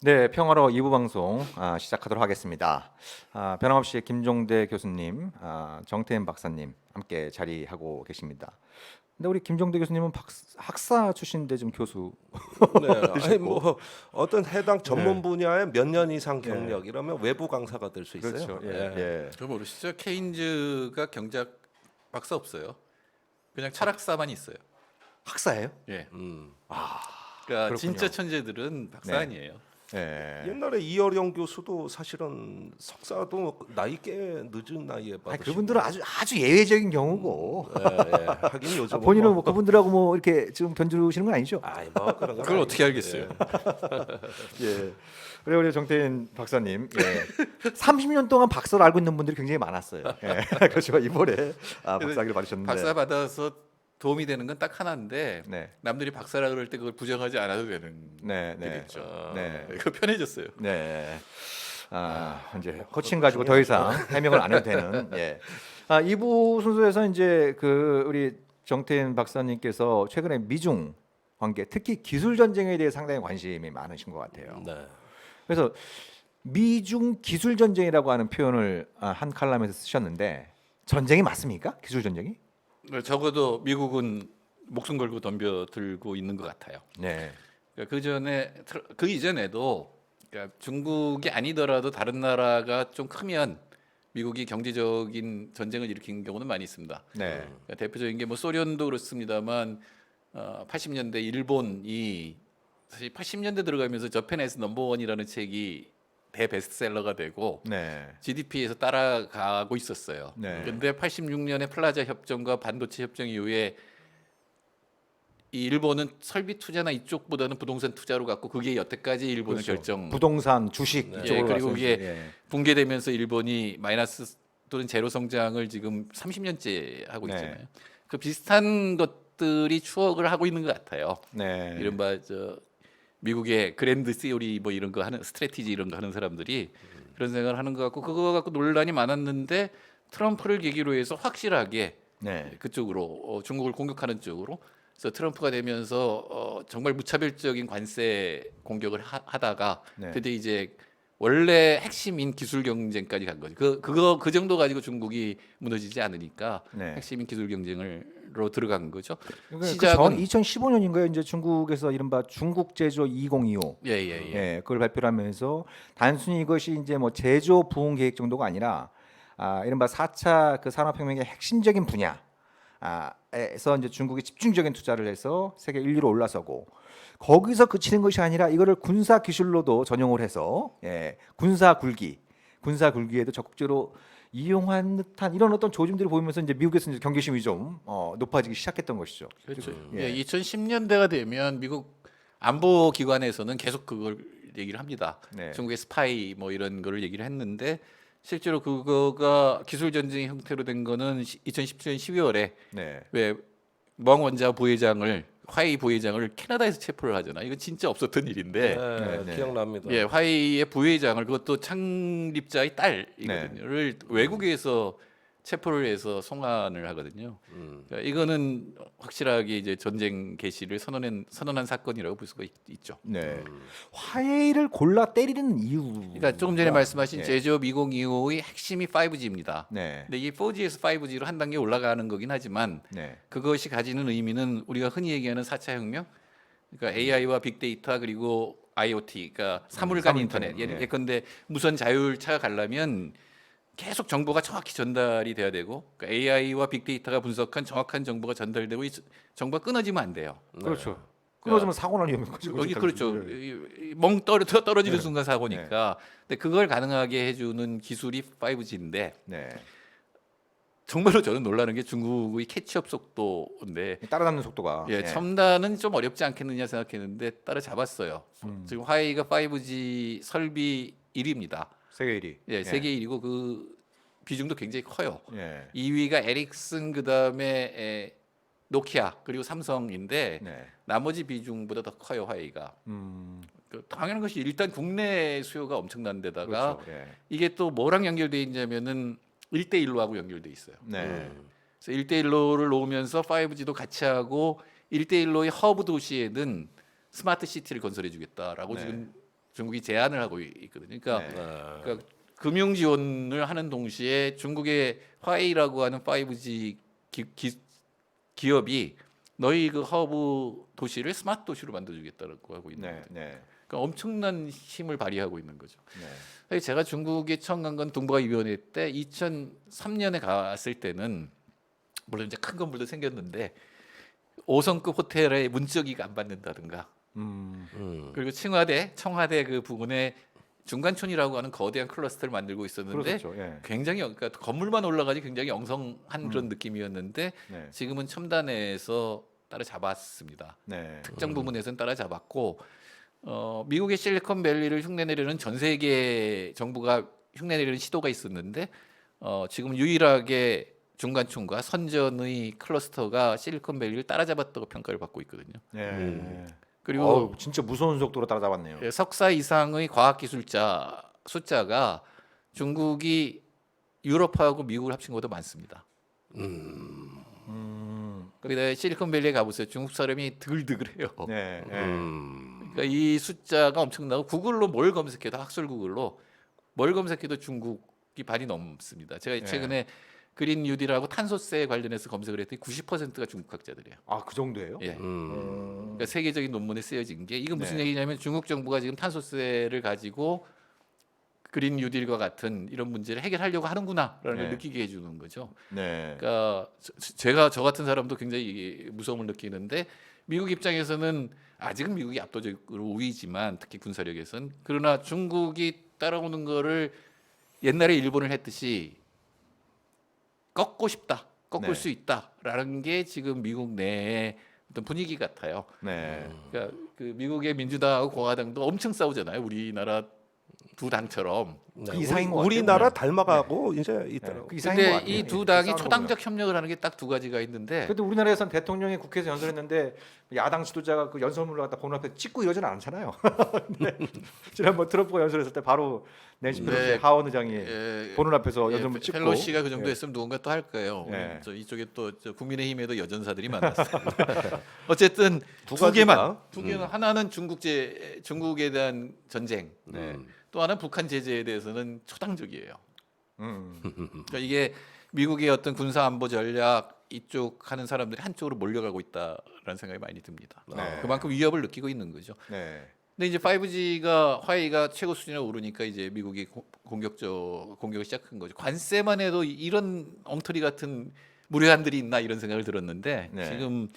네, 평화로 2부 방송 시작하도록 하겠습니다. 변함없이 김종대 교수님, 정태현 박사님 함께 자리하고 계십니다. 근데 우리 김종대 교수님은 학사 출신인데 좀 교수 네, 아니 되셨고, 뭐 어떤 해당 전문 네, 분야에 몇 년 이상 예, 경력이라면 외부 강사가 될 수 있어요. 그렇죠. 예, 예. 예. 저 모르시죠? 케인즈가 경제학 박사 없어요. 그냥 철학사만 있어요. 학사예요? 예. 음. 그러니까 그렇군요. 진짜 천재들은 박사 네. 아니에요. 예. 옛날에 이어령 교수도 사실은 석사도 나이 꽤 늦은 나이에 받으시고. 그분들은 아주 예외적인 경우고, 예. 하긴 요즘 본인은 뭐 그분들하고 뭐 이렇게 지금 견주시는 건 아니죠? 아이 뭐 그런 건 그걸 어떻게 아니죠. 알겠어요? 예. 그래 우리 정태인 박사님, 예. 30년 동안 박사를 알고 있는 분들이 굉장히 많았어요. 예. 그렇지만 이번에 박사학위를 받으셨는데, 박사 받아서 도움이 되는 건 딱 하나인데 네, 남들이 박사라 그럴 때 그걸 부정하지 않아도 되는 네, 네, 일이죠. 네, 이거 편해졌어요. 네. 이제 코칭 가지고 더 이상 해명을 안 해도 되는. 예. 2부 순서에서 이제 그 우리 정태인 박사님께서 최근에 미중 관계, 특히 기술 전쟁에 대해 상당히 관심이 많으신 것 같아요. 네. 그래서 미중 기술 전쟁이라고 하는 표현을 한 칼럼에서 쓰셨는데 전쟁이 맞습니까? 기술 전쟁이? 적어도 미국은 목숨 걸고 덤벼들고 있는 것 같아요. 네. 그러니까 그 이전에도 그러니까 중국이 아니더라도 다른 나라가 좀 크면 미국이 경제적인 전쟁을 일으킨 경우는 많이 있습니다. 네. 그러니까 대표적인 게 뭐 소련도 그렇습니다만 80년대 일본이 사실 80년대 들어가면서 저펜에스 넘버원이라는 책이 대베스트셀러가 되고 네. GDP에서 따라가고 있었어요. 네. 근데 86년에 플라자 협정과 반도체 협정 이후에 이 일본은 설비 투자나 이쪽보다는 부동산 투자로 갔고 그게 여태까지 일본의 그렇죠. 결정 부동산, 주식 네. 이쪽으로 그리고 가서 그게 이제, 예. 붕괴되면서 일본이 마이너스 또는 제로 성장을 지금 30년째 하고 네. 있잖아요. 그 비슷한 것들이 추억을 하고 있는 것 같아요. 네. 이른바 미국의 그랜드 시오리 뭐 이런 거 하는 스트래티지 이런 거 하는 사람들이 그런 생각을 하는 것 같고 그거 갖고 논란이 많았는데 트럼프를 계기로 해서 확실하게 네. 그쪽으로 중국을 공격하는 쪽으로 그래서 트럼프가 되면서 정말 무차별적인 관세 공격을 하다가 네. 드디어 이제 원래 핵심인 기술 경쟁까지 간 거죠. 그 정도 가지고 중국이 무너지지 않으니까 네. 핵심인 기술 경쟁으로 들어간 거죠. 그전 시작은 2015년인가요? 이제 중국에서 이른바 중국 제조 2025 예예예. 예, 그걸 발표를 하면서 단순히 이것이 이제 뭐 제조 부흥 계획 정도가 아니라 이른바 4차 그 산업혁명의 핵심적인 분야 에서 이제 중국이 집중적인 투자를 해서 세계 1위로 올라서고 거기서 그치는 것이 아니라 이거를 군사 기술로도 전용을 해서 군사 굴기에도 적극적으로 이용한 듯한 이런 어떤 조짐들을 보이면서 이제 미국에서 이제 경계심이 좀 높아지기 시작했던 것이죠. 그렇죠. 예. 예, 2010년대가 되면 미국 안보 기관에서는 계속 그걸 얘기를 합니다. 네. 중국의 스파이 뭐 이런 거를 얘기를 했는데 실제로 그거가 기술 전쟁 형태로 된 거는 2017년 12월에 네. 왜 멍원자 부회장을 화웨이 부회장을 캐나다에서 체포를 하잖아. 이거 진짜 없었던 일인데 네, 네. 기억납니다. 예, 화웨이의 부회장을 그것도 창립자의 딸이거든요.를 외국에서 체포를 해서 송환을 하거든요. 그러니까 이거는 확실하게 이제 전쟁 개시를 선언한 사건이라고 볼 수가 있죠. 네. 화해를 골라 때리는 이유. 그러니까 조금 전에 말씀하신 예. 제조업 2025의 핵심이 5G입니다. 네. 근데 이 4G에서 5G로 한 단계 올라가는 거긴 하지만 네. 그것이 가지는 의미는 우리가 흔히 얘기하는 4차 혁명, 그러니까 AI와 빅데이터 그리고 IoT, 그러니까 사물간 인터넷. 예. 예컨대 무선 자율차가 가려면 계속 정보가 정확히 전달이 돼야 되고 그러니까 AI와 빅데이터가 분석한 정확한 정보가 전달되고 이 정보가 끊어지면 안 돼요. 그렇죠. 끊어지면 사고 날 위험이 커지고. 그렇죠. 멍 떨어지는 네. 순간 사고니까. 근데 그걸 가능하게 해주는 기술이 5G인데 네. 정말로 저는 놀라는 게 중국의 캐치업 속도인데 따라잡는 속도가. 예, 첨단은 좀 어렵지 않겠느냐 생각했는데 따라잡았어요. 지금 화웨이가 5G 설비 1위입니다. 세계 1위. 예, 세계 1위고 그 비중도 굉장히 커요. 예. 2위가 에릭슨 그다음에 노키아 그리고 삼성인데 네. 나머지 비중보다 더 커요 화웨이가. 당연한 것이 일단 국내 수요가 엄청난 데다가 그렇죠. 예. 이게 또 뭐랑 연결돼 있냐면은 1대1로 하고 연결돼 있어요. 네. 그래서 1대1로를 놓으면서 5G도 같이 하고 1대1로의 허브 도시에는 스마트 시티를 건설해 주겠다라고 네. 지금 중국이 제한을 하고 있거든요. 그러니까, 네. 그러니까 금융 지원을 하는 동시에 중국의 화웨이라고 하는 5G 기업이 너희 그 허브 도시를 스마트 도시로 만들어주겠다고 하고 있는 거예요. 네. 그러니까 엄청난 힘을 발휘하고 있는 거죠. 네. 제가 중국에 처음 간 건 동북아위원회 때 2003년에 갔을 때는 물론 이제 큰 건물도 생겼는데 5성급 호텔에 문짝이가 안 받는다든가 그리고 청와대 그 부근에 중간촌이라고 하는 거대한 클러스터를 만들고 있었는데 그렇죠. 예. 굉장히 그러니까 건물만 올라가지 굉장히 영성한 그런 느낌이었는데 네. 지금은 첨단에서 따라잡았습니다. 네. 특정 부분에서는 따라잡았고 미국의 실리콘밸리를 흉내내려는 전 세계 정부가 흉내내려는 시도가 있었는데 지금 유일하게 중간촌과 선전의 클러스터가 실리콘밸리를 따라잡았다고 평가를 받고 있거든요. 네. 그리고 어우, 진짜 무서운 속도로 따라잡았네요. 석사 이상의 과학기술자 숫자가 중국이 유럽하고 미국을 합친 것보다 많습니다. 그러니까 실리콘밸리에 가보세요. 중국 사람이 드글드글해요. 네. 네. 그러니까 이 숫자가 엄청나고 구글로 뭘 검색해도 학술 구글로 뭘 검색해도 중국이 반이 넘습니다. 제가 최근에 그린 뉴딜하고 탄소세 관련해서 검색을 했더니 90%가 중국 학자들이에요. 아, 그 정도예요? 예. 그러니까 세계적인 논문에 쓰여진 게 이건 무슨 네. 얘기냐면 중국 정부가 지금 탄소세를 가지고 그린 뉴딜과 같은 이런 문제를 해결하려고 하는구나라는 걸 네. 느끼게 해주는 거죠. 네. 그러니까 저 같은 사람도 굉장히 무서움을 느끼는데 미국 입장에서는 아직은 미국이 압도적으로 우위지만 특히 군사력에서는 그러나 중국이 따라오는 거를 옛날에 일본을 했듯이 꺾고 싶다, 꺾을 네. 수 있다라는 게 지금 미국 내의 어떤 분위기 같아요. 네. 그러니까 그 미국의 민주당하고 공화당도 엄청 싸우잖아요. 우리나라 두 당처럼. 네, 그 이상인 것 같아요. 우리나라 닮아가고 이제 있더라고. 그 이상인 것 근데 같아요. 이 두 예, 당이 싸우는 거 초당적 협력을 하는 게 딱 두 가지가 있는데 근데 우리나라에선 대통령이 국회에서 연설했는데 야당 지도자가 그 연설문을 갖다 보는 앞에 찍고 이러지는 않잖아요. 네. 지난번 트럼프가 연설했을 때 바로 낸시 펠로시 네. 하원 의장이 예, 보는 앞에서 연설문 찍고 펠로시가 그 정도 예. 했으면 누군가 또 할 거예요. 네. 저 이쪽에 또 국민의힘에도 여전사들이 많았어요. 어쨌든 두 두 개만 가지가, 두 개는 하나는 중국에 대한 전쟁, 또 하나는 북한 제재에 대해서는 초당적이에요. 그러니까 이게 미국의 어떤 군사 안보 전략 이쪽 하는 사람들이 한쪽으로 몰려가고 있다라는 생각이 많이 듭니다. 네. 그만큼 위협을 느끼고 있는 거죠. 네. 근데 이제 5G가 화웨이가 최고 수준에 오르니까 이제 미국이 공격을 시작한 거죠. 관세만 해도 이런 엉터리 같은 무례한들이 있나 이런 생각을 들었는데 네. 지금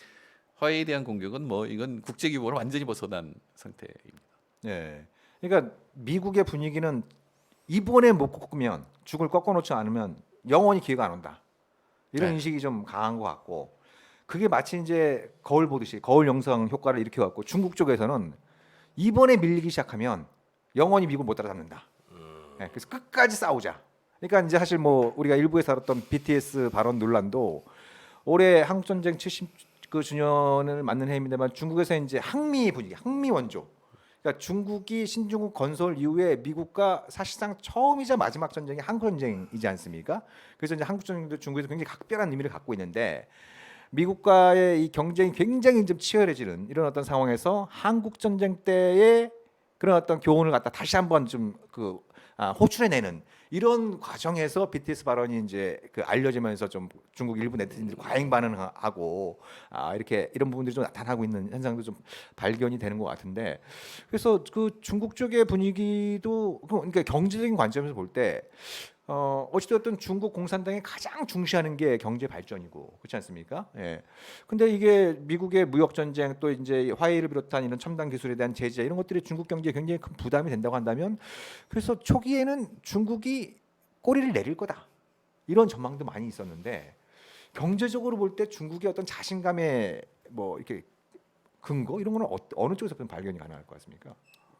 화웨이에 대한 공격은 뭐 이건 국제 규범을 완전히 벗어난 상태입니다. 네. 그러니까 미국의 분위기는 이번에 못 꺾으면 죽을 꺾어놓지 않으면 영원히 기회가 안 온다. 이런 네. 인식이 좀 강한 것 같고 그게 마치 이제 거울 보듯이 거울 영상 효과를 일으켜 갖고 중국 쪽에서는 이번에 밀리기 시작하면 영원히 미국 못 따라잡는다. 네, 그래서 끝까지 싸우자. 그러니까 이제 사실 뭐 우리가 일부에서 다뤘던 BTS 발언 논란도 올해 한국 전쟁 70주년을 맞는 해입니다만 중국에서 이제 항미 분위기, 항미 원조. 그러니까 중국이 신중국 건설 이후에 미국과 사실상 처음이자 마지막 전쟁이 한국 전쟁이지 않습니까? 그래서 이제 한국 전쟁도 중국에서 굉장히 각별한 의미를 갖고 있는데 미국과의 이 경쟁이 굉장히 좀 치열해지는 이런 어떤 상황에서 한국 전쟁 때의 그런 어떤 교훈을 갖다 다시 한번 좀 호출해내는 이런 과정에서 BTS 발언이 이제 그 알려지면서 좀 중국 일부 네티즌들이 과잉 반응하고 이렇게 이런 부분들이 좀 나타나고 있는 현상도 좀 발견이 되는 것 같은데 그래서 그 중국 쪽의 분위기도 그러니까 경제적인 관점에서 볼 때 어찌됐든 중국 공산당이 가장 중시하는 게 경제 발전이고 그렇지 않습니까? 예. 근데 이게 미국의 무역 전쟁 또 이제 화웨이를 비롯한 이런 첨단 기술에 대한 제재 이런 것들이 중국 경제에 굉장히 큰 부담이 된다고 한다면 그래서 초기에는 중국이 꼬리를 내릴 거다 이런 전망도 많이 있었는데 경제적으로 볼 때 중국의 어떤 자신감의 뭐 이렇게 근거 이런 거는 어느 쪽에서 발견이 가능할 것 같습니까?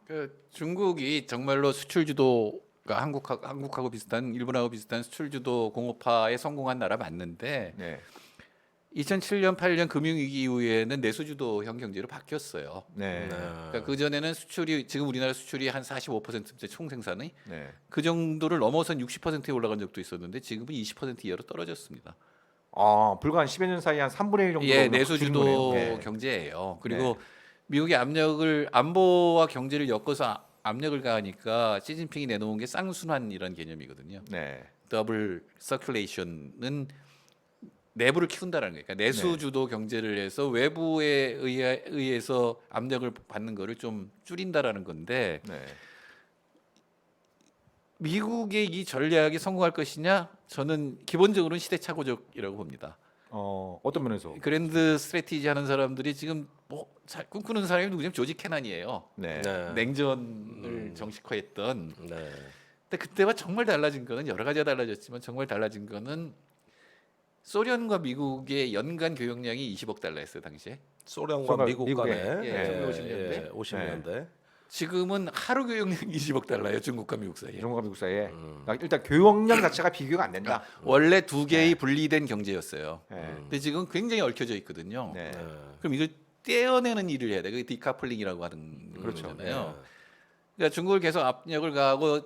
그 중국이 정말로 수출 주도 그러니까 한국하고 비슷한 일본하고 비슷한 수출 주도 공업화에 성공한 나라 맞는데 네. 2007년 8년 금융위기 이후에는 내수 주도형 경제로 바뀌었어요. 네. 그러니까 그 전에는 수출이 지금 우리나라 수출이 한 45%째 총 생산의 네. 그 정도를 넘어선 60%에 올라간 적도 있었는데 지금은 20% 이하로 떨어졌습니다. 불과 한 10여 년 사이에 한 3분의 1 정도 예, 내수 줄인 주도 거네요. 네. 경제예요. 그리고 미국의 압력을 안보와 경제를 엮어서 압력을 가하니까 시진핑이 내놓은 게 쌍순환 이런 개념이거든요. 네. 더블 서큘레이션은 내부를 키운다라는 거예요. 그러니까 내수 주도 경제를 해서 외부에 의해서 압력을 받는 거를 좀 줄인다라는 건데 네. 미국의 이 전략이 성공할 것이냐? 저는 기본적으로는 시대착오적이라고 봅니다. 어떤 면에서? 그랜드 스트래티지 하는 사람들이 지금 뭐 잘 꿈꾸는 사람이 누구냐면 조지 캐난이에요. 네. 네. 냉전을 정식화했던. 네. 근데 그때와 정말 달라진 거는 여러 가지가 달라졌지만 정말 달라진 거는 소련과 미국의 연간 교역량이 20억 달러였어요 당시에. 소련과 미국 미국에. 간에 예, 1950년대. 50년대. 지금은 하루 교역량 20억 달러예요 중국과 미국 사이에. 중국과 미국 사이에 일단 교역량 자체가 비교가 안 된다. 원래 두 개의 분리된 경제였어요. 네. 근데 지금 굉장히 얽혀져 있거든요. 네. 네. 그럼 이걸 떼어내는 일을 해야 돼. 그게 디카플링이라고 하는 그렇죠. 거잖아요. 그러니까 중국을 계속 압력을 가하고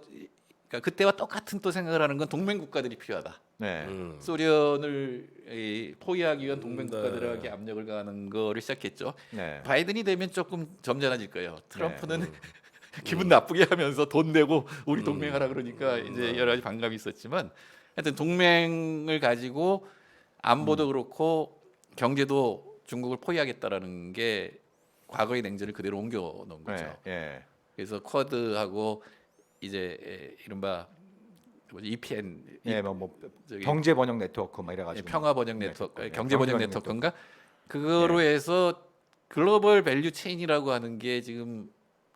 그러니까 그때와 똑같은 또 생각을 하는 건 동맹 국가들이 필요하다. 네. 소련을 포위하기 위한 동맹 네. 국가들에게 압력을 가하는 거를 시작했죠. 네. 바이든이 되면 조금 점잖아질 거예요. 트럼프는 기분 나쁘게 하면서 돈 내고 우리 동맹하라 그러니까 이제 여러 가지 반감이 있었지만 하여튼 동맹을 가지고 안보도 그렇고 경제도 중국을 포위하겠다라는 게 과거의 냉전을 그대로 옮겨 놓은 거죠. 네. 예. 그래서 쿼드하고 이제 이른바 뭐지 EPN 예, 뭐 저기 경제 번역 네트워크 막 이래 가지고 평화 번역 네트워크, 경제 번역 네트워크인가 예. 그거로 해서 글로벌 밸류 체인이라고 하는 게 지금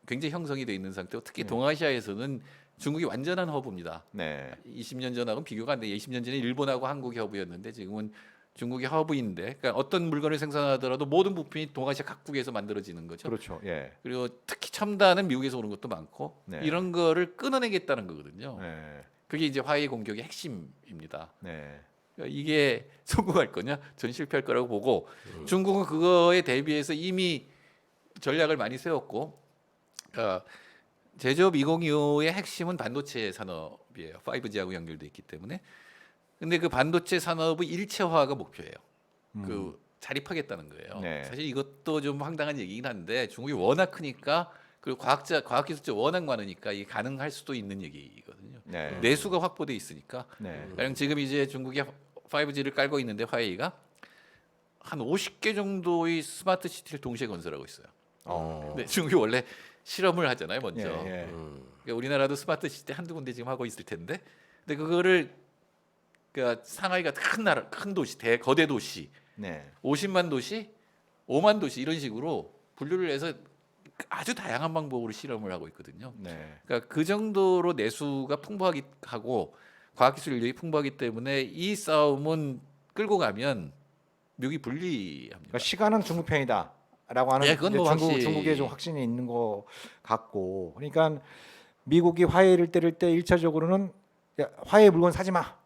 굉장히 형성이 돼 있는 상태고 특히 동아시아에서는 중국이 완전한 허브입니다. 네. 20년 전하고는 비교가 안 돼. 20년 전에 일본하고 한국이 허브였는데 지금은 중국이 허브인데 그러니까 어떤 물건을 생산하더라도 모든 부품이 동아시아 각국에서 만들어지는 거죠. 그렇죠. 예. 그리고 특히 첨단은 미국에서 오는 것도 많고 네. 이런 거를 끊어내겠다는 거거든요. 네. 그게 이제 화해 공격의 핵심입니다. 네. 그러니까 이게 성공할 거냐? 전 실패할 거라고 보고 중국은 그거에 대비해서 이미 전략을 많이 세웠고 그러니까 제조업 2025의 핵심은 반도체 산업이에요. 5G하고 연결돼 있기 때문에. 근데 그 반도체 산업의 일체화가 목표예요. 그 자립하겠다는 거예요. 네. 사실 이것도 좀 황당한 얘기긴 한데 중국이 워낙 크니까 그리고 과학기술자 워낙 많으니까 이게 가능할 수도 있는 얘기거든요. 네. 내수가 확보돼 있으니까. 네. 가령 지금 이제 중국이 5G를 깔고 있는데 화웨이가 한 50개 정도의 스마트 시티를 동시에 건설하고 있어요. 근데 중국이 원래 실험을 하잖아요, 먼저. 예. 예. 그러니까 우리나라도 스마트 시티 한두 군데 지금 하고 있을 텐데, 근데 그거를 그러니까 상하이가 큰 나라, 큰 도시, 거대 도시, 네. 50만 도시, 5만 도시 이런 식으로 분류를 해서 아주 다양한 방법으로 실험을 하고 있거든요. 네. 그러니까 그 정도로 내수가 풍부하기 하고 과학기술 인력이 풍부하기 때문에 이 싸움은 끌고 가면 미국이 불리합니다. 그러니까 시간은 중국 편이다라고 하는 예, 그건 이제 뭐 확실히- 중국에 좀 확신이 있는 것 같고, 그러니까 미국이 화해를 때릴 때 1차적으로는 화해 물건 사지 마.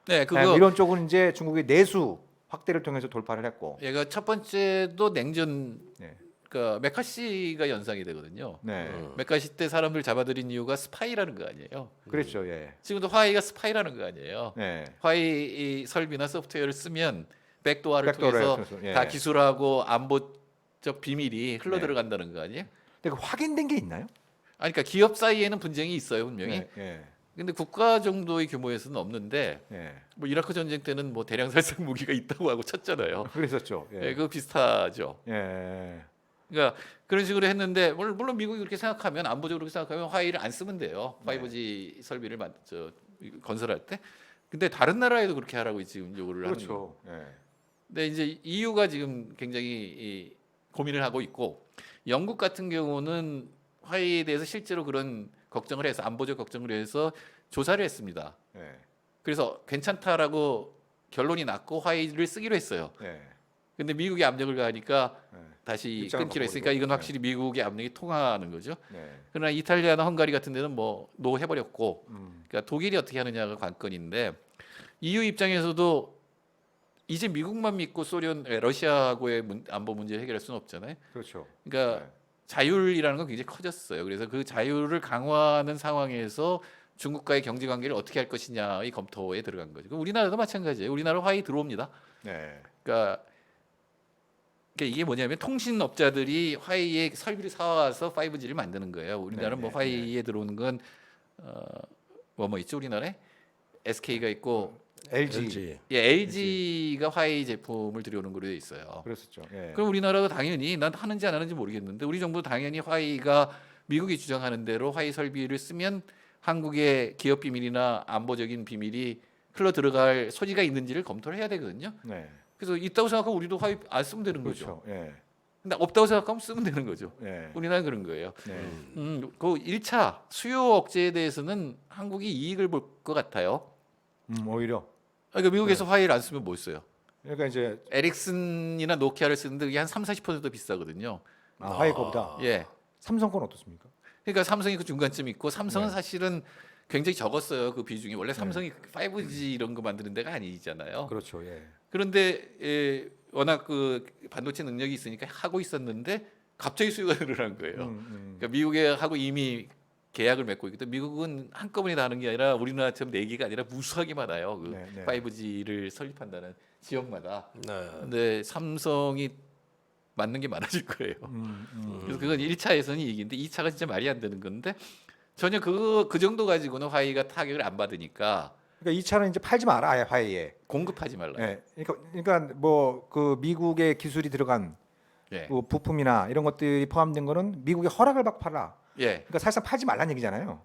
네, 그거 이런 쪽은 이제 중국의 내수 확대를 통해서 돌파를 했고. 얘가 첫 번째도 냉전 네. 그러니까 메카시가 연상이 되거든요. 네. 메카시 때 사람들 잡아들인 이유가 스파이라는 거 아니에요. 그랬죠. 예. 지금도 화웨이가 스파이라는 거 아니에요. 네. 화웨이 설비나 소프트웨어를 쓰면 백도어를 백도어를 통해서 통해서, 예. 다 기술하고 안보적 비밀이 흘러 들어간다는 거 아니에요? 근데 그 확인된 게 있나요? 아니, 그러니까 기업 사이에는 분쟁이 있어요 분명히. 네. 예. 근데 국가 정도의 규모에서는 없는데 예. 뭐 이라크 전쟁 때는 뭐 대량 살상 무기가 있다고 하고 쳤잖아요. 그랬었죠. 예, 예. 그거 비슷하죠. 예. 그러니까 그런 식으로 했는데 물론 미국이 그렇게 생각하면 안보적으로 그렇게 생각하면 화웨이를 안 쓰면 돼요. 5G 설비를 건설할 때. 근데 다른 나라에도 그렇게 하라고 지금 요구를 하는 거예요. 그렇죠. 예. 근데 이제 EU가 지금 굉장히 고민을 하고 있고 영국 같은 경우는 화웨이에 대해서 실제로 그런 걱정을 해서 안보적 걱정을 해서 조사를 했습니다. 예. 그래서 괜찮다라고 결론이 났고 화웨이를 쓰기로 했어요. 예. 근데 미국이 압력을 가하니까 예. 다시 입장을 끊기로 했으니까 바꿔버리고. 이건 확실히 미국의 압력이 통하는 거죠. 네. 그러나 이탈리아나 헝가리 같은 데는 뭐 노 해버렸고, 음. 그러니까 독일이 어떻게 하느냐가 관건인데 EU 입장에서도 이제 미국만 믿고 러시아하고의 안보 문제를 해결할 수는 없잖아요. 그렇죠. 그러니까 네. 자율이라는 건 굉장히 커졌어요. 그래서 그 자율을 강화하는 상황에서 중국과의 경제 관계를 어떻게 할 것이냐의 검토에 들어간 거죠. 그럼 우리나라도 마찬가지예요. 우리나라 화웨이 들어옵니다. 네. 그러니까 그러니까 이게 뭐냐면 통신업자들이 화웨이의 설비를 사와서 5G를 만드는 거예요. 우리나라는 뭐 화웨이에 들어오는 건 뭐 있죠 우리나라에 SK가 있고 LG 예, LG가 화웨이 제품을 들여오는 걸로 돼 있어요. 그랬었죠. 예. 그럼 우리나라도 당연히 난 하는지 안 하는지 모르겠는데 우리 정부도 당연히 화웨이가 미국이 주장하는 대로 화웨이 설비를 쓰면 한국의 기업 비밀이나 안보적인 비밀이 흘러 들어갈 소지가 있는지를 검토를 해야 되거든요. 네. 그래서 있다고 생각하면 우리도 화웨이 안 쓰면 되는 그렇죠. 거죠. 예. 근데 없다고 생각하면 쓰면 되는 거죠. 예. 우리나라는 그런 거예요. 네. 그 1차 수요 억제에 대해서는 한국이 이익을 볼 것 같아요. 오히려. 그러니까 미국에서 화웨이를 안 쓰면 뭐 써요? 그러니까 이제 에릭슨이나 노키아를 쓰는데 그게 한 3-40% 비싸거든요. 화웨이 거보다 예. 삼성 건 어떻습니까? 그러니까 삼성이 그 중간쯤 있고 삼성은 네. 사실은 굉장히 적었어요. 그 비중이 원래 삼성이 5G 이런 거 만드는 데가 아니잖아요. 그렇죠. 예. 그런데 워낙 그 반도체 능력이 있으니까 하고 있었는데 갑자기 수요가 늘어난 거예요. 그러니까 미국에 하고 이미 계약을 맺고 있기 때문에 미국은 한꺼번에 다 하는 게 아니라 우리나라처럼 4개가 아니라 무수하게 많아요. 그 네, 네. 5G를 설립한다는 지역마다. 네. 근데 삼성이 맞는 게 많아질 거예요. 그래서 그건 1차에서는 이익인데 2차가 진짜 말이 안 되는 건데 전혀 그 정도 가지고는 화웨이가 타격을 안 받으니까 그러니까 이 차는 이제 팔지 마라 아예 화웨이에. 공급하지 말라. 예. 그러니까 뭐 그 미국의 기술이 들어간 예. 그 부품이나 이런 것들이 포함된 거는 미국의 허락을 받고 팔라. 예. 그러니까 사실상 팔지 말라는 얘기잖아요.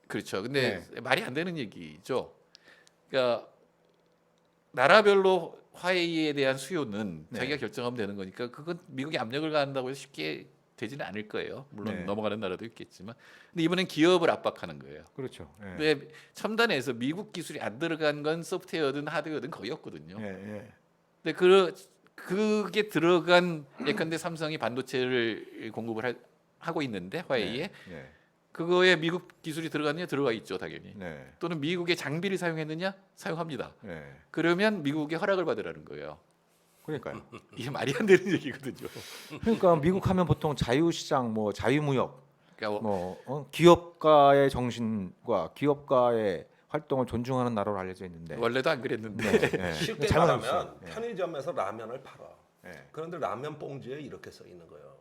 그렇죠. 근데 말이 안 되는 얘기죠. 그러니까 나라별로 화웨이에 대한 수요는 네. 자기가 결정하면 되는 거니까 그건 미국이 압력을 가한다고 해서 쉽게 되지는 않을 거예요. 물론 네. 넘어가는 나라도 있겠지만. 근데 이번엔 기업을 압박하는 거예요. 그렇죠. 예. 근데 첨단에서 미국 기술이 안 들어간 건 소프트웨어든 하드웨어든 거의 없거든요. 예, 예. 근데 그게 들어간 예컨대 삼성이 반도체를 공급을 하고 있는데 화웨이에 네. 그거에 미국 기술이 들어갔느냐 들어가 있죠 당연히. 네. 또는 미국의 장비를 사용했느냐 사용합니다. 네. 그러면 미국의 허락을 받으라는 거예요. 그러니까요. 이게 말이 안 되는 얘기거든요. 그러니까 미국 하면 보통 자유시장, 뭐 자유무역, 그러니까 기업가의 정신과 기업가의 활동을 존중하는 나라로 알려져 있는데. 원래도 안 그랬는데 네. 쉽게 잘못했어요. 말하면 편의점에서 라면을 팔아. 네. 그런데 라면 봉지에 이렇게 써 있는 거예요.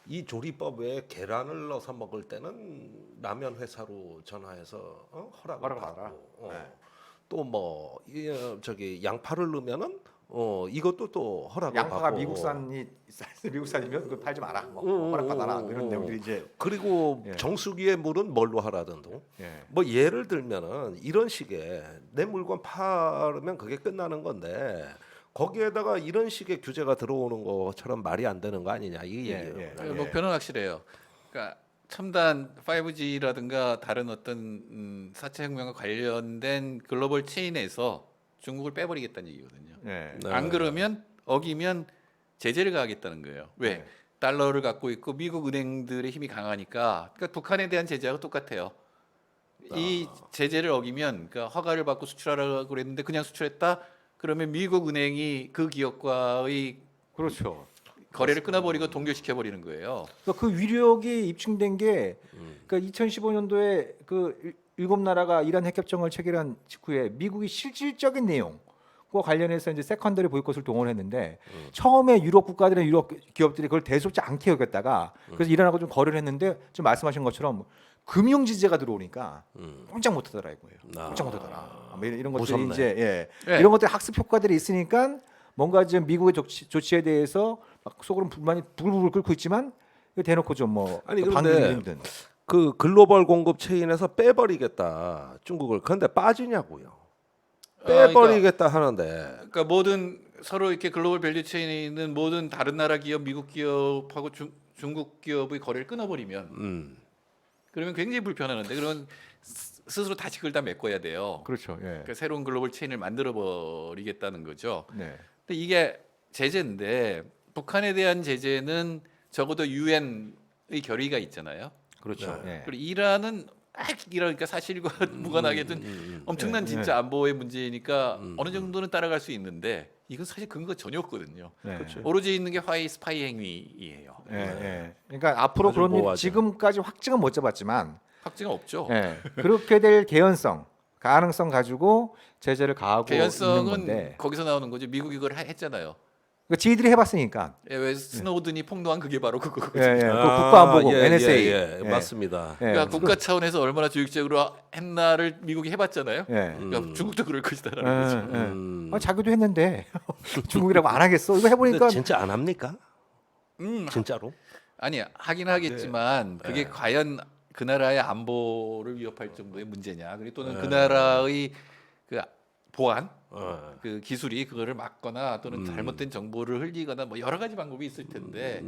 이 조리법에 계란을 넣어서 먹을 때는 라면 회사로 전화해서 허락을 허락을 받아라. 받고 네. 또뭐 저기 양파를 넣으면은 이것도 또 허락을 양파가 받고 미국산이면 그 팔지 마라. 허락 받아라. 이런 내용들이 이제. 그리고 예. 정수기의 물은 뭘로 하라던 둥. 예. 뭐 예를 들면은 이런 식의 내 물건 팔으면 그게 끝나는 건데 거기에다가 이런 식의 규제가 들어오는 것처럼 말이 안 되는 거 아니냐 이 예, 얘기예요. 예. 그 목표는 확실해요. 그러니까 첨단 5G라든가 다른 어떤 4차 혁명과 관련된 글로벌 체인에서 중국을 빼버리겠다는 얘기거든요. 예. 네. 안 그러면 어기면 제재를 가하겠다는 거예요. 왜? 네. 달러를 갖고 있고 미국 은행들의 힘이 강하니까 그러니까 북한에 대한 제재하고 똑같아요. 이 제재를 어기면 그러니까 허가를 받고 수출하라고 그랬는데 그냥 수출했다. 그러면 미국 은행이 그 기업과의 그렇죠. 거래를 끊어버리고 동결시켜 버리는 거예요. 그러니까 그 위력이 입증된 게 그러니까 2015년도에 그 7나라가 이란 핵협정을 체결한 직후에 미국이 실질적인 내용과 관련해서 이제 세컨더리 보이콧을 동원했는데 처음에 유럽 국가들은 유럽 기업들이 그걸 대수롭지 않게 여겼다가 그래서 이란하고 좀 거래를 했는데 좀 말씀하신 것처럼 금융 지재가 들어오니까 꼼짝 못하더라 이거예요. 꼼짝 못하더라. 뭐 이런 것들이 무섭네. 이제 네. 이런 것들 학습 효과들이 있으니까 뭔가 지금 미국의 조치에 대해서 막 속으로 불만이 부글부글 끓고 있지만 이거 대놓고 좀뭐 아니, 방기기 그런데 힘든. 그 글로벌 공급 체인에서 빼버리겠다 중국을. 그런데 빠지냐고요. 빼버리겠다 하는데 그러니까 모든 서로 이렇게 글로벌 밸류 체인에 있는 모든 다른 나라 기업, 미국 기업하고 중국 기업의 거래를 끊어버리면 그러면 굉장히 불편하는데 그러면 스스로 다시 그걸 다 메꿔야 돼요. 그렇죠. 예. 그러니까 새로운 글로벌 체인을 만들어 버리겠다는 거죠. 네. 근데 이게 제재인데 북한에 대한 제재는 적어도 유엔의 결의가 있잖아요. 그렇죠. 예. 그리고 이란은 이러니까 사실과 무관하게든 엄청난 예, 진짜 예. 안보의 문제니까 어느 정도는 따라갈 수 있는데 이건 사실 근거 전혀 없거든요. 네. 오로지 있는 게 화웨이 스파이 행위예요. 예, 예. 그러니까 앞으로 아주 그런 일 모호하죠. 지금까지 확증은 못 잡았지만 확증은 없죠. 예. 그렇게 될 개연성, 가능성 가지고 제재를 가하고 있는 개연성은 건데. 거기서 나오는 거죠. 미국이 그걸 했잖아요. 그러니까 지들이 해봤으니까. 예, 왜 스노우든이 폭로한 그게 바로 그거거든요. 예, 예. 그 국가안보국 예, NSA. 예, 예, 예. 맞습니다. 예. 그러니까 국가 차원에서 얼마나 조직적으로 했나를 미국이 해봤잖아요. 예. 그러니까 중국도 그럴 것이다라는 거죠. 아, 자기도 했는데 중국이라고 안 하겠어. 이거 해보니까 근데 진짜 안 합니까? 진짜로? 아니 하긴 하겠지만 그게 과연 그 나라의 안보를 위협할 정도의 문제냐, 그리고 또는 그 나라의 그 보안, 그 기술이 그거를 막거나 또는 잘못된 정보를 흘리거나 뭐 여러 가지 방법이 있을 텐데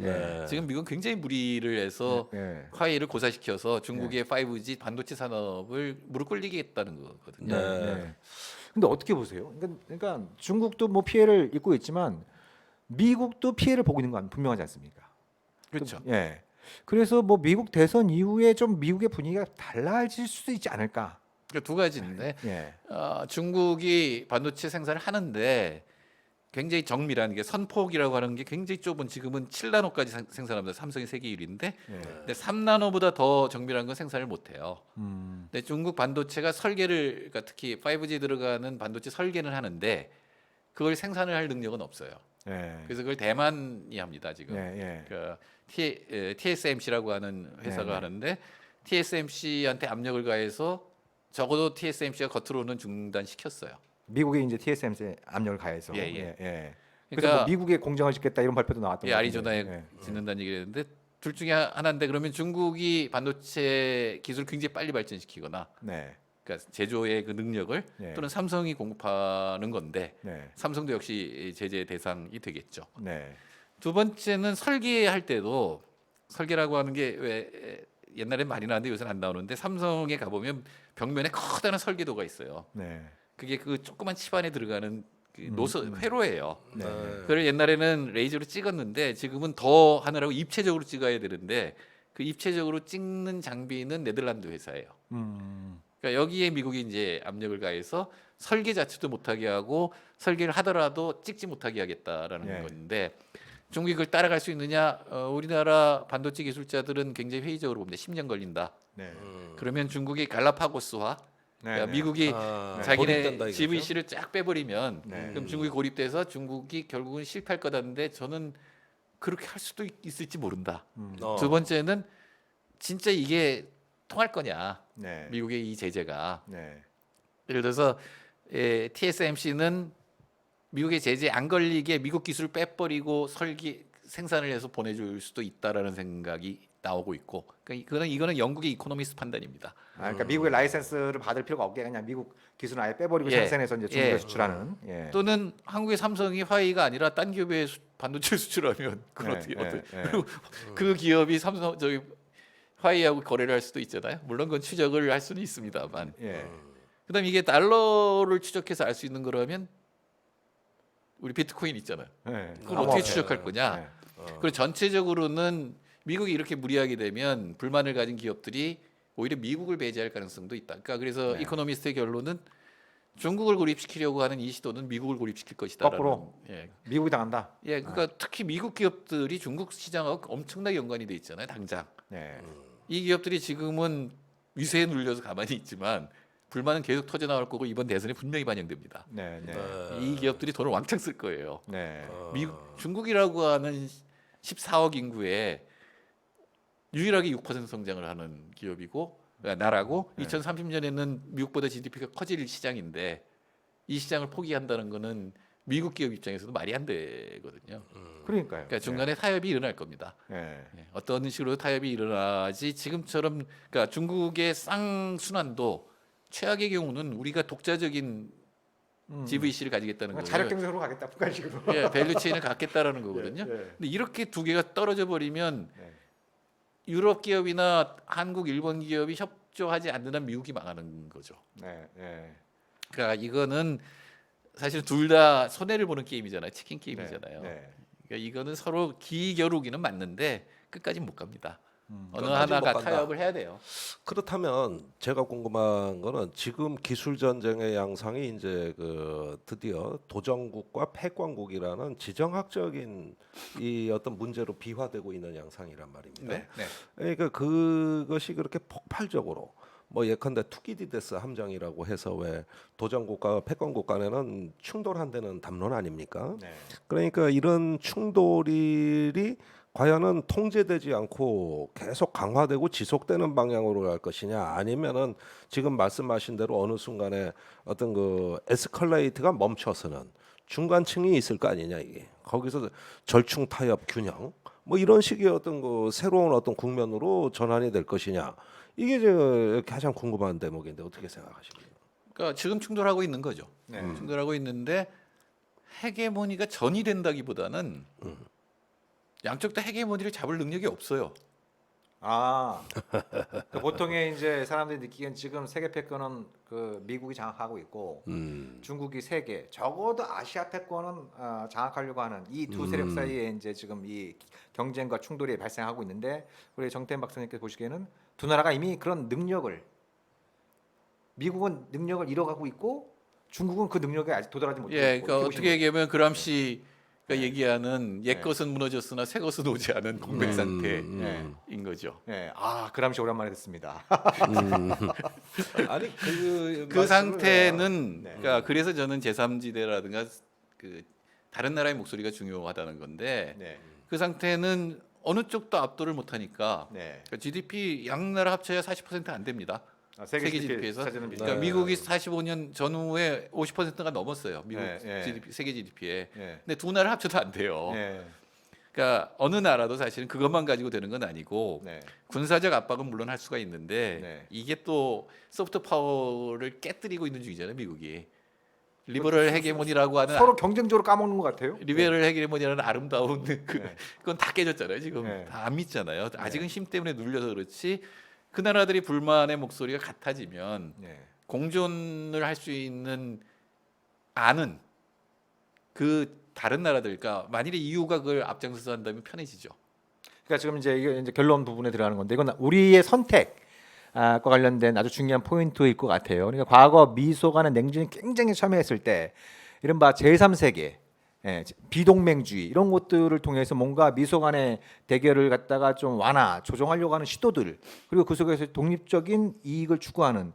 지금 미국은 굉장히 무리를 해서 예. 화웨이를 고사시켜서 중국의 5G 반도체 산업을 무릎 꿇리겠다는 거거든요. 네. 근데 어떻게 보세요? 그러니까 중국도 뭐 피해를 입고 있지만 미국도 피해를 보고 있는 건 분명하지 않습니까? 그렇죠. 예. 그래서 뭐 미국 대선 이후에 좀 미국의 분위기가 달라질 수도 있지 않을까? 그러니까 두 가지인데 예. 중국이 반도체 생산을 하는데 굉장히 정밀한 게 선폭이라고 하는 게 굉장히 좁은, 지금은 7나노까지 생산합니다. 삼성이 세계 1위인데 예. 근데 3나노보다 더 정밀한 건 생산을 못 해요. 근데 중국 반도체가 설계를, 그러니까 특히 5G 들어가는 반도체 설계는 하는데 그걸 생산을 할 능력은 없어요. 예. 그래서 그걸 대만이 합니다 지금. 예. 그 TSMC라고 하는 회사가 네. 하는데 TSMC한테 압력을 가해서 적어도 TSMC가 겉으로는 중단시켰어요. 미국이 이제 TSMC에 압력을 가해서. 예, 예. 그래서 그러니까 뭐 미국에 공장을 짓겠다 이런 발표도 나왔던 것 같은데. 아리조나에 예. 짓는다는 얘기를 했는데 둘 중에 하나인데, 그러면 중국이 반도체 기술 굉장히 빨리 발전시키거나 네. 그러니까 제조의 그 능력을 네. 또는 삼성이 공급하는 건데 네. 삼성도 역시 제재 대상이 되겠죠. 네. 두 번째는 설계할 때도, 설계라고 하는 게 왜 옛날엔 많이 나왔는데 요새는 안 나오는데, 삼성에 가보면 벽면에 커다란 설계도가 있어요. 네. 그게 그 조그만 칩안에 들어가는 그 노선 회로예요. 네. 그걸 옛날에는 레이저로 찍었는데 지금은 더 하느라고 입체적으로 찍어야 되는데 그 입체적으로 찍는 장비는 네덜란드 회사예요. 그러니까 여기에 미국이 이제 압력을 가해서 설계 자체도 못하게 하고 설계를 하더라도 찍지 못하게 하겠다라는 예. 건데, 중국이 그걸 따라갈 수 있느냐? 우리나라 반도체 기술자들은 굉장히 회의적으로 봅니다. 10년 걸린다. 네. 그러면 중국이 갈라파고스화, 그러니까 네. 미국이 고립된다 자기네 이거죠? GVC를 쫙 빼버리면 네. 그럼 중국이 고립돼서 중국이 결국은 실패할 거다는데 저는 그렇게 할 수도 있을지 모른다. 두 번째는 진짜 이게 통할 거냐, 네. 미국의 이 제재가. 네. 예를 들어서 TSMC는 미국의 제재에 안 걸리게 미국 기술을 빼버리고 설계 생산을 해서 보내줄 수도 있다라는 생각이 나오고 있고, 그러니까 이거는 영국의 이코노미스트 판단입니다. 그러니까 미국의 라이센스를 받을 필요가 없게 그냥 미국 기술은 아예 빼버리고 예. 생산해서 이제 중국에 예. 수출하는. 예. 또는 한국의 삼성이 화웨이가 아니라 딴 기업에 반도체 수출하면 그건 네, 어떻게 네, 그리고 그 기업이 삼성 저기 화웨이하고 거래를 할 수도 있잖아요. 물론 그건 추적을 할 수는 있습니다만. 예. 그다음 이게 달러를 추적해서 알 수 있는 거라면 우리 비트코인 있잖아요. 예. 그걸 어떻게 추적할 거냐? 예. 그리고 전체적으로는 미국이 이렇게 무리하게 되면 불만을 가진 기업들이 오히려 미국을 배제할 가능성도 있다. 그러니까 그래서 네. 이코노미스트의 결론은 중국을 고립시키려고 하는 이 시도는 미국을 고립시킬 것이다. 거꾸로? 예, 미국이 당한다. 그러니까 특히 미국 기업들이 중국 시장하고 엄청나게 연관이 돼 있잖아요. 당장 네. 이 기업들이 지금은 위세에 눌려서 가만히 있지만 불만은 계속 터져 나올 거고 이번 대선에 분명히 반영됩니다. 네. 네. 이 기업들이 돈을 왕창 쓸 거예요. 네. 미국 중국이라고 하는 14억 인구에 유일하게 6% 성장을 하는 기업이고 나라고 2030년에는 미국보다 GDP가 커질 시장인데 이 시장을 포기한다는 거는 미국 기업 입장에서도 말이 안 되거든요. 그러니까요. 그러니까 중간에 타협이 일어날 겁니다. 예. 어떤 식으로 타협이 일어나지 지금처럼, 그러니까 중국의 쌍순환도 최악의 경우는 우리가 독자적인 GVC를 가지겠다는 거예요. 자력 경쟁으로 가겠다 북한식으로. 예, 밸류체인을 갖겠다라는 거거든요. 예, 예. 근데 이렇게 두 개가 떨어져 버리면 네. 유럽 기업이나 한국, 일본 기업이 협조하지 않는 한 미국이 망하는 거죠. 네. 네. 그러니까 이거는 사실 둘 다 손해를 보는 게임이잖아요. 치킨 게임이잖아요. 네. 그러니까 이거는 서로 기겨루기는 맞는데 끝까지 못 갑니다. 어느 끝까지 하나가 못 간다. 타협을 해야 돼요. 그렇다면 제가 궁금한 거는 지금 기술 전쟁의 양상이 이제 그 드디어 도전국과 패권국이라는 지정학적인 이 어떤 문제로 비화되고 있는 양상이란 말입니다. 네. 그러니까 그것이 그렇게 폭발적으로 뭐 예컨대 투키디데스 함정이라고 해서 왜 도전국가와 패권국 간에는 충돌한다는 담론 아닙니까? 네. 그러니까 이런 충돌이 과연은 통제되지 않고 계속 강화되고 지속되는 방향으로 갈 것이냐, 아니면은 지금 말씀하신 대로 어느 순간에 어떤 그 에스컬레이트가 멈춰서는 중간층이 있을 거 아니냐, 이게 거기서 절충 타협 균형 뭐 이런 식의 어떤 그 새로운 어떤 국면으로 전환이 될 것이냐, 이게 제가 가장 궁금한 대목인데 어떻게 생각하십니까? 그러니까 지금 충돌하고 있는 거죠. 네. 충돌하고 있는데 헤게모니가 전이된다기보다는 양쪽 다 헤게모니를 잡을 능력이 없어요. 아, 그 보통의 이제 사람들이 느끼기엔 지금 세계 패권은 그 미국이 장악하고 있고 중국이 세 개, 적어도 아시아 패권은 장악하려고 하는 이 두 세력 사이에 이제 지금 이 경쟁과 충돌이 발생하고 있는데, 우리 정태현 박사님께서 보시기에는 두 나라가 이미 그런 능력을, 미국은 능력을 잃어가고 있고 중국은 그 능력에 아직 도달하지 못하고 예, 있고. 그러니까 이렇게 어떻게 보시면 얘기하면 그람시가 네. 얘기하는 옛 네. 것은 무너졌으나 새 것은 오지 않은 공백 상태인 거죠. 예, 아 그람시 오랜만에 듣습니다. 아니 그 그 상태는 네. 그러니까 그래서 저는 제3지대라든가 그 다른 나라의 목소리가 중요하다는 건데 네, 그 상태는 어느 쪽도 압도를 못하니까 네. 그러니까 GDP 양 나라 합쳐야 40%안 됩니다. 아, 세계 GDP GDP에서 사진은 그러니까 네. 미국이 45년 전후에 50%가 넘었어요. 미국 네, 네. GDP 세계 GDP에. 예, 근데 두 나라 합쳐도 안 돼요. 예, 그러니까 어느 나라도 사실은 그것만 가지고 되는 건 아니고 네, 군사적 압박은 물론 할 수가 있는데 네. 이게 또 소프트 파워를 깨뜨리고 있는 중이잖아요, 미국이. 리버럴 헤게모니라고 하는 서로 경쟁적으로 까먹는 것 같아요. 리베럴 헤게모니라는 아름다운 네. 그건 다 깨졌잖아요. 지금 네. 다 안 믿잖아요. 아직은 힘 때문에 눌려서 그렇지. 그 나라들이 불만의 목소리가 같아지면 네. 공존을 할 수 있는 아는 그 다른 나라들, 그러니까 만일에 EU가 그걸 앞장서서 한다면 편해지죠. 그러니까 지금 이제 이게 이제 결론 부분에 들어가는 건데, 이건 우리의 선택과 관련된 아주 중요한 포인트일 것 같아요. 그러니까 과거 미소간의 냉전이 굉장히 첨예했을 때 이른바 제3세계, 비동맹주의 이런 것들을 통해서 뭔가 미소간의 대결을 갖다가 좀 조정하려고 하는 시도들, 그리고 그 속에서 독립적인 이익을 추구하는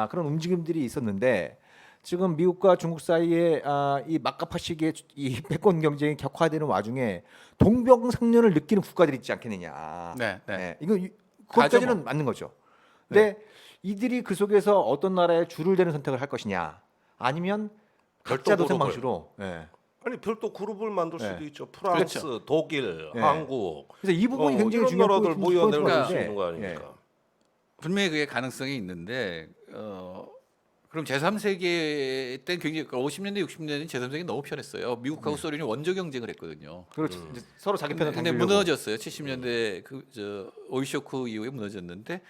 그런 움직임들이 있었는데, 지금 미국과 중국 사이에 이 막가파식의 이 패권 경쟁이 격화되는 와중에 동병상련을 느끼는 국가들이 있지 않겠느냐. 네, 네. 이거 그것까지는 뭐. 맞는 거죠. 근데 이들이 그 속에서 어떤 나라에 줄을 대는 선택을 할 것이냐, 아니면 각자 별도 도생 그룹을. 방식으로. 아니 별도 그룹을 만들 수도 네. 있죠. 프랑스, 그렇죠. 독일, 네. 한국. 그래서 이 부분이 굉장히 이런 중요한 나라들 모여낼 포인트가 수 있는데, 있는 거 아닙니까? 분명히 그게 가능성이 있는데 그럼 제3세계 때 굉장히 50년대 60년대는 제3세계 너무 편했어요. 미국하고 소련이 원조 경쟁을 했거든요. 그렇죠. 이제 서로 자기 편을 근데 당기려고. 무너졌어요. 70년대 그 오일 쇼크 이후에 무너졌는데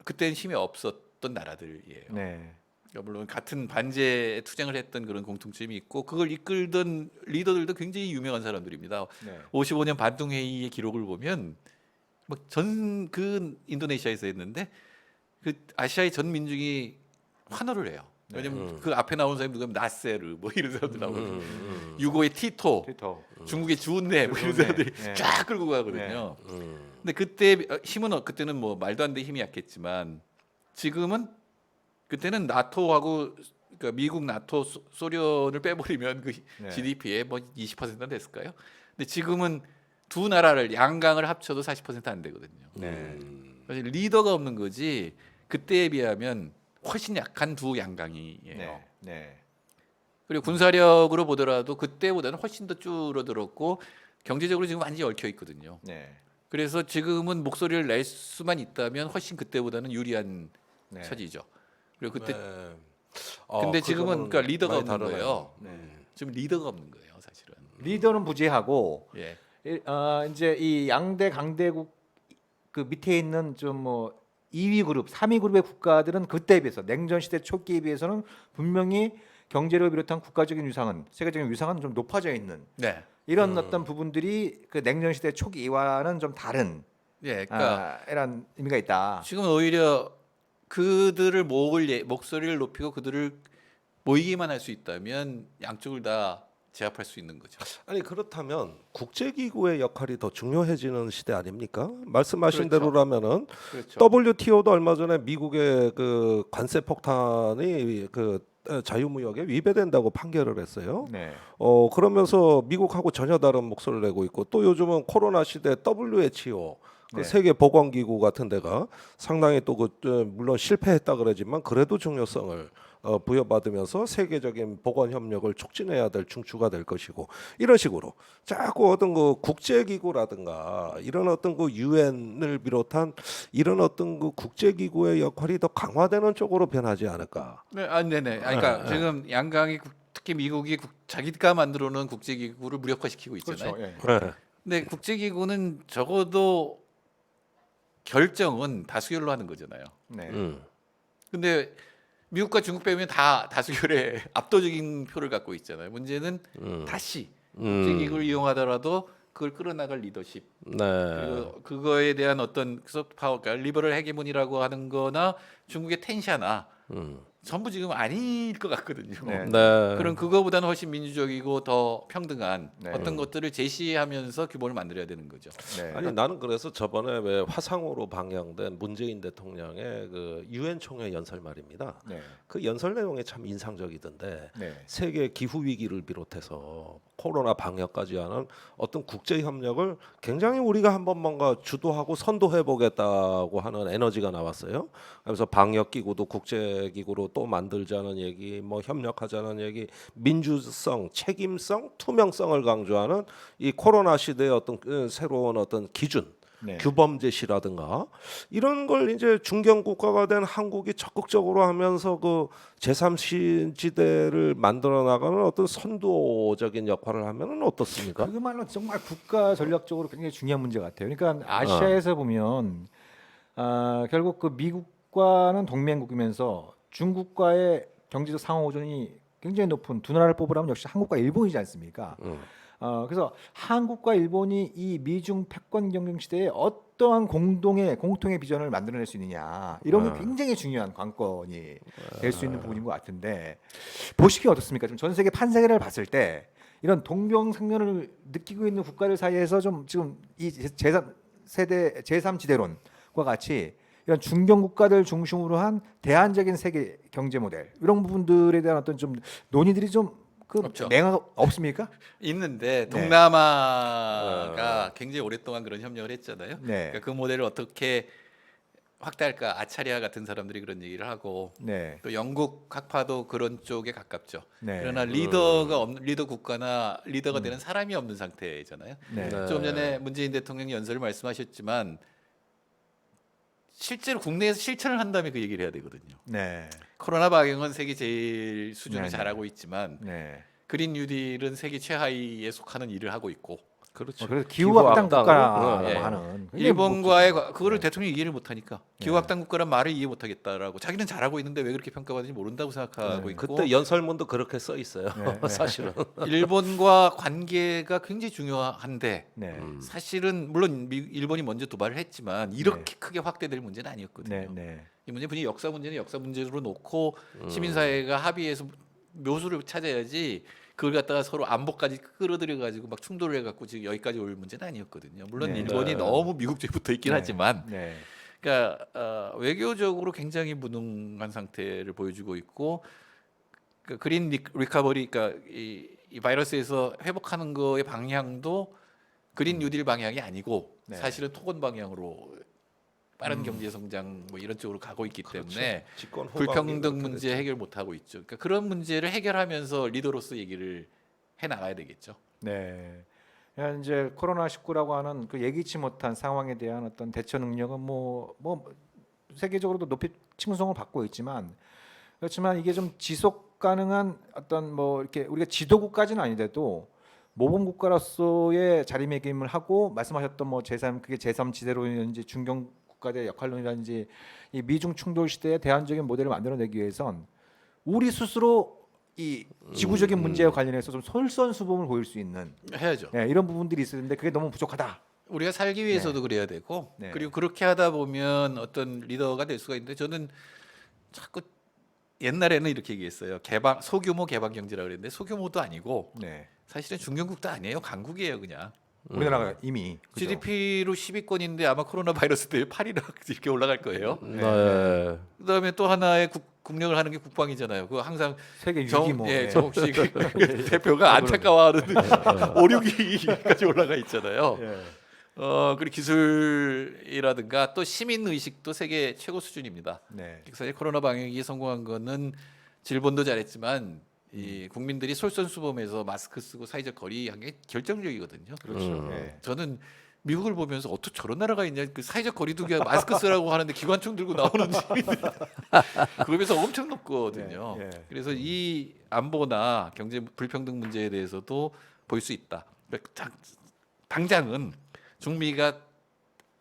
그때는 힘이 없었던 나라들이에요. 네. 그러니까 물론 같은 반제 투쟁을 했던 그런 공통점이 있고 그걸 이끌던 리더들도 굉장히 유명한 사람들입니다. 네. 55년 반둥 회의의 기록을 보면 전 그 인도네시아에서 했는데 그 아시아의 전 민중이 환호를 해요. 왜냐면 그 앞에 나온 사람이 누구냐면 나세르 뭐 이런 사람들 나오거든요. 유고의 티토, 트위터. 중국의 주운내 뭐 이런 주운내. 사람들이 네. 쫙 끌고 가거든요. 음. 근데 그때 힘은 그때는 뭐 말도 안 되는 힘이 약했지만 지금은 그때는 나토하고 그러니까 미국, 나토, 소련을 빼버리면 그 네. GDP에 뭐 20%나 됐을까요? 근데 지금은 두 나라를 양강을 합쳐도 40%안 되거든요. 네. 사실 리더가 없는 거지 그때에 비하면 훨씬 약한 두 양강이에요. 네. 네. 그리고 군사력으로 보더라도 그때보다는 훨씬 더 줄어들었고 경제적으로 지금 완전히 얽혀 있거든요. 네. 그래서 지금은 목소리를 낼 수만 있다면 훨씬 그때보다는 유리한 네. 처지죠. 그리고 그때 네. 근데 그 지금은 점은 그러니까 리더가 많이 없는 다르네요. 거예요. 네. 지금 리더가 없는 거예요, 사실은. 리더는 부재하고 예. 이제 이 양대 강대국 그 밑에 있는 좀 뭐 2위 그룹, 3위 그룹의 국가들은 그때에 비해서 냉전 시대 초기에 비해서는 분명히 경제를 비롯한 국가적인 위상은, 세계적인 위상은 좀 높아져 있는 네. 이런 어떤 부분들이 그 냉전 시대 초기와는 좀 다른 예. 그러니까 이런 의미가 있다. 지금 오히려 그들을 목소리를 높이고 그들을 모이기만 할 수 있다면 양쪽을 다 제압할 수 있는 거죠. 아니 그렇다면 국제기구의 역할이 더 중요해지는 시대 아닙니까? 말씀하신 그렇죠. 대로라면은 그렇죠. WTO도 얼마 전에 미국의 그 관세 폭탄이 그 자유무역에 위배된다고 판결을 했어요. 네. 그러면서 미국하고 전혀 다른 목소리를 내고 있고 또 요즘은 코로나 시대 WHO 그 네. 세계 보건기구 같은 데가 상당히 또 물론 실패했다 그러지만 그래도 중요성을 부여받으면서 세계적인 보건 협력을 촉진해야 될 중추가 될 것이고 이런 식으로 자꾸 어떤 그 국제기구라든가 이런 어떤 그 유엔을 비롯한 이런 어떤 그 국제기구의 역할이 더 강화되는 쪽으로 변하지 않을까? 네, 네네. 그러니까 지금 양강이 특히 미국이 자기가 만들어 놓은 국제기구를 무력화시키고 있잖아요. 그렇죠. 예. 네. 근데 국제기구는 적어도 결정은 다수결로 하는 거잖아요. 네. 근데 미국과 중국 빼면 다 다수결에 압도적인 표를 갖고 있잖아요. 문제는 다시 국제기구를 이용하더라도 그걸 끌어나갈 리더십 네. 그리고 그거에 대한 어떤 소프트 파워, 그러니까 리버럴 헤게모니라고 하는 거나 중국의 텐샤나 전부 지금 아닐 것 같거든요. 네. 네. 그럼 그거보다는 훨씬 민주적이고 더 평등한 네. 어떤 것들을 제시하면서 규범을 만들어야 되는 거죠. 네. 아니 나는 그래서 저번에 왜 화상으로 방영된 문재인 대통령의 그 유엔 총회 연설 말입니다. 네. 그 연설 내용이 참 인상적이던데 네. 세계 기후 위기를 비롯해서 코로나 방역까지 하는 어떤 국제 협력을 굉장히 우리가 한번 뭔가 주도하고 선도해 보겠다고 하는 에너지가 나왔어요. 그래서 방역 기구도 국제 기구로 또 만들자는 얘기, 뭐 협력하자는 얘기, 민주성, 책임성, 투명성을 강조하는 이 코로나 시대의 어떤 새로운 어떤 기준 네. 규범 제시라든가 이런 걸 이제 중견 국가가 된 한국이 적극적으로 하면서 그 제3지대를 만들어 나가는 어떤 선도적인 역할을 하면은 어떻습니까? 그야말로 정말 국가 전략적으로 굉장히 중요한 문제 같아요. 그러니까 아시아에서 보면 결국 그 미국과는 동맹국이면서 중국과의 경제적 상호존이 굉장히 높은 두 나라를 뽑으라면 역시 한국과 일본이지 않습니까? 그래서 한국과 일본이 이 미중 패권 경쟁 시대에 어떠한 공통의 비전을 만들어낼 수 있느냐 이런 게 굉장히 중요한 관건이 될 수 있는 부분인 것 같은데 보시기에 어떻습니까? 좀 전 세계 판세를 봤을 때 이런 동병상련을 느끼고 있는 국가들 사이에서 좀 지금 이 제3세대 제3지대론과 같이 이런 중견 국가들 중심으로 한 대안적인 세계 경제 모델 이런 부분들에 대한 어떤 좀 논의들이 좀 없죠. 맹학 없습니까? 있는데 네. 동남아가 굉장히 오랫동안 그런 협력을 했잖아요. 네. 그러니까 그 모델을 어떻게 확대할까? 아차리아 같은 사람들이 그런 얘기를 하고 네. 또 영국 학파도 그런 쪽에 가깝죠. 네. 그러나 리더가 없는 리더 국가나 리더가 되는 사람이 없는 상태잖아요. 네. 네. 좀 전에 문재인 대통령이 연설을 말씀하셨지만 실제로 국내에서 실천을 한다면 그 얘기를 해야 되거든요. 네. 코로나 방역은 세계 제일 수준을 네, 네. 잘하고 있지만 네. 그린 뉴딜은 세계 최하위에 속하는 일을 하고 있고 그렇죠. 그래서 기후 악당 국가라고 예. 하는 일본과의 그거를 대통령이 이해를 못하니까 네. 기후 악당 국가란 말을 이해 못하겠다라고 자기는 잘하고 있는데 왜 그렇게 평가받는지 모른다고 생각하고 네. 있고 그때 연설문도 그렇게 써 있어요. 네. 사실은. 일본과 관계가 굉장히 중요한데 네. 사실은 물론 일본이 먼저 도발을 했지만 이렇게 크게 확대될 문제는 아니었거든요. 네. 네. 이 문제 분명히 역사 문제는 역사 문제로 놓고 시민사회가 합의해서 묘수를 찾아야지 그걸 갖다가 서로 안보까지 끌어들여 가지고 막 충돌을 해갖고 지금 여기까지 올 문제는 아니었거든요. 물론 네. 일본이 네. 너무 미국주의 붙어 있긴 네. 하지만, 네. 그러니까 외교적으로 굉장히 무능한 상태를 보여주고 있고, 그 그린 리커버리, 그러니까 이 바이러스에서 회복하는 거의 방향도 그린 뉴딜 방향이 아니고 네. 사실은 토건 방향으로 빠른 경제 성장 뭐 이런 쪽으로 가고 있기 때문에 집권 후반기에 불평등 그렇게 문제 됐죠. 해결 못 하고 있죠. 그러니까 그런 문제를 해결하면서 리더로서 얘기를 해 나가야 되겠죠. 네. 그러니까 이제 코로나 19라고 하는 그 예기치 못한 상황에 대한 어떤 대처 능력은 뭐 세계적으로도 높이 칭송을 받고 있지만 그렇지만 이게 좀 지속 가능한 어떤 뭐 이렇게 우리가 지도국까지는 아니더라도 모범 국가로서의 자리매김을 하고 말씀하셨던 뭐 그게 제3지대론이든지 중견 국가의 역할론이라든지 이 미중 충돌 시대의 대안적인 모델을 만들어내기 위해선 우리 스스로 이 지구적인 문제와 관련해서 좀 솔선수범을 보일 수 있는 해야죠. 이런 부분들이 있었는데 그게 너무 부족하다. 우리가 살기 위해서도 그래야 되고 네. 그리고 그렇게 하다 보면 어떤 리더가 될 수가 있는데 저는 자꾸 옛날에는 이렇게 얘기했어요. 소규모 개방 경제라고 그랬는데 소규모도 아니고 네. 사실은 중견국도 아니에요. 강국이에요, 그냥. 우리나라가 이미 그죠? GDP로 10위권인데 아마 코로나 바이러스 때문에 8위나 이렇게 올라갈 거예요. 네. 그다음에 또 하나의 국력을 하는 게 국방이잖아요. 그거 항상 세계 6위 뭐. 예. 정옥식 대표가 안타까워하는 5, 6위까지 올라가 있잖아요. 예. 그리고 기술이라든가 또 시민 의식도 세계 최고 수준입니다. 네. 사실 코로나 방역이 성공한 거는 일본도 잘했지만 이 국민들이 솔선수범해서 마스크 쓰고 사회적 거리 한 게 결정적이거든요. 그렇죠. 예. 저는 미국을 보면서 어떻게 저런 나라가 있냐, 그 사회적 거리두기 마스크 쓰라고 하는데 기관총 들고 나오는 시민들 그러면서 엄청 높거든요. 예, 예. 그래서 이 안보나 경제 불평등 문제에 대해서도 볼 수 있다. 그러니까 당장은 중미가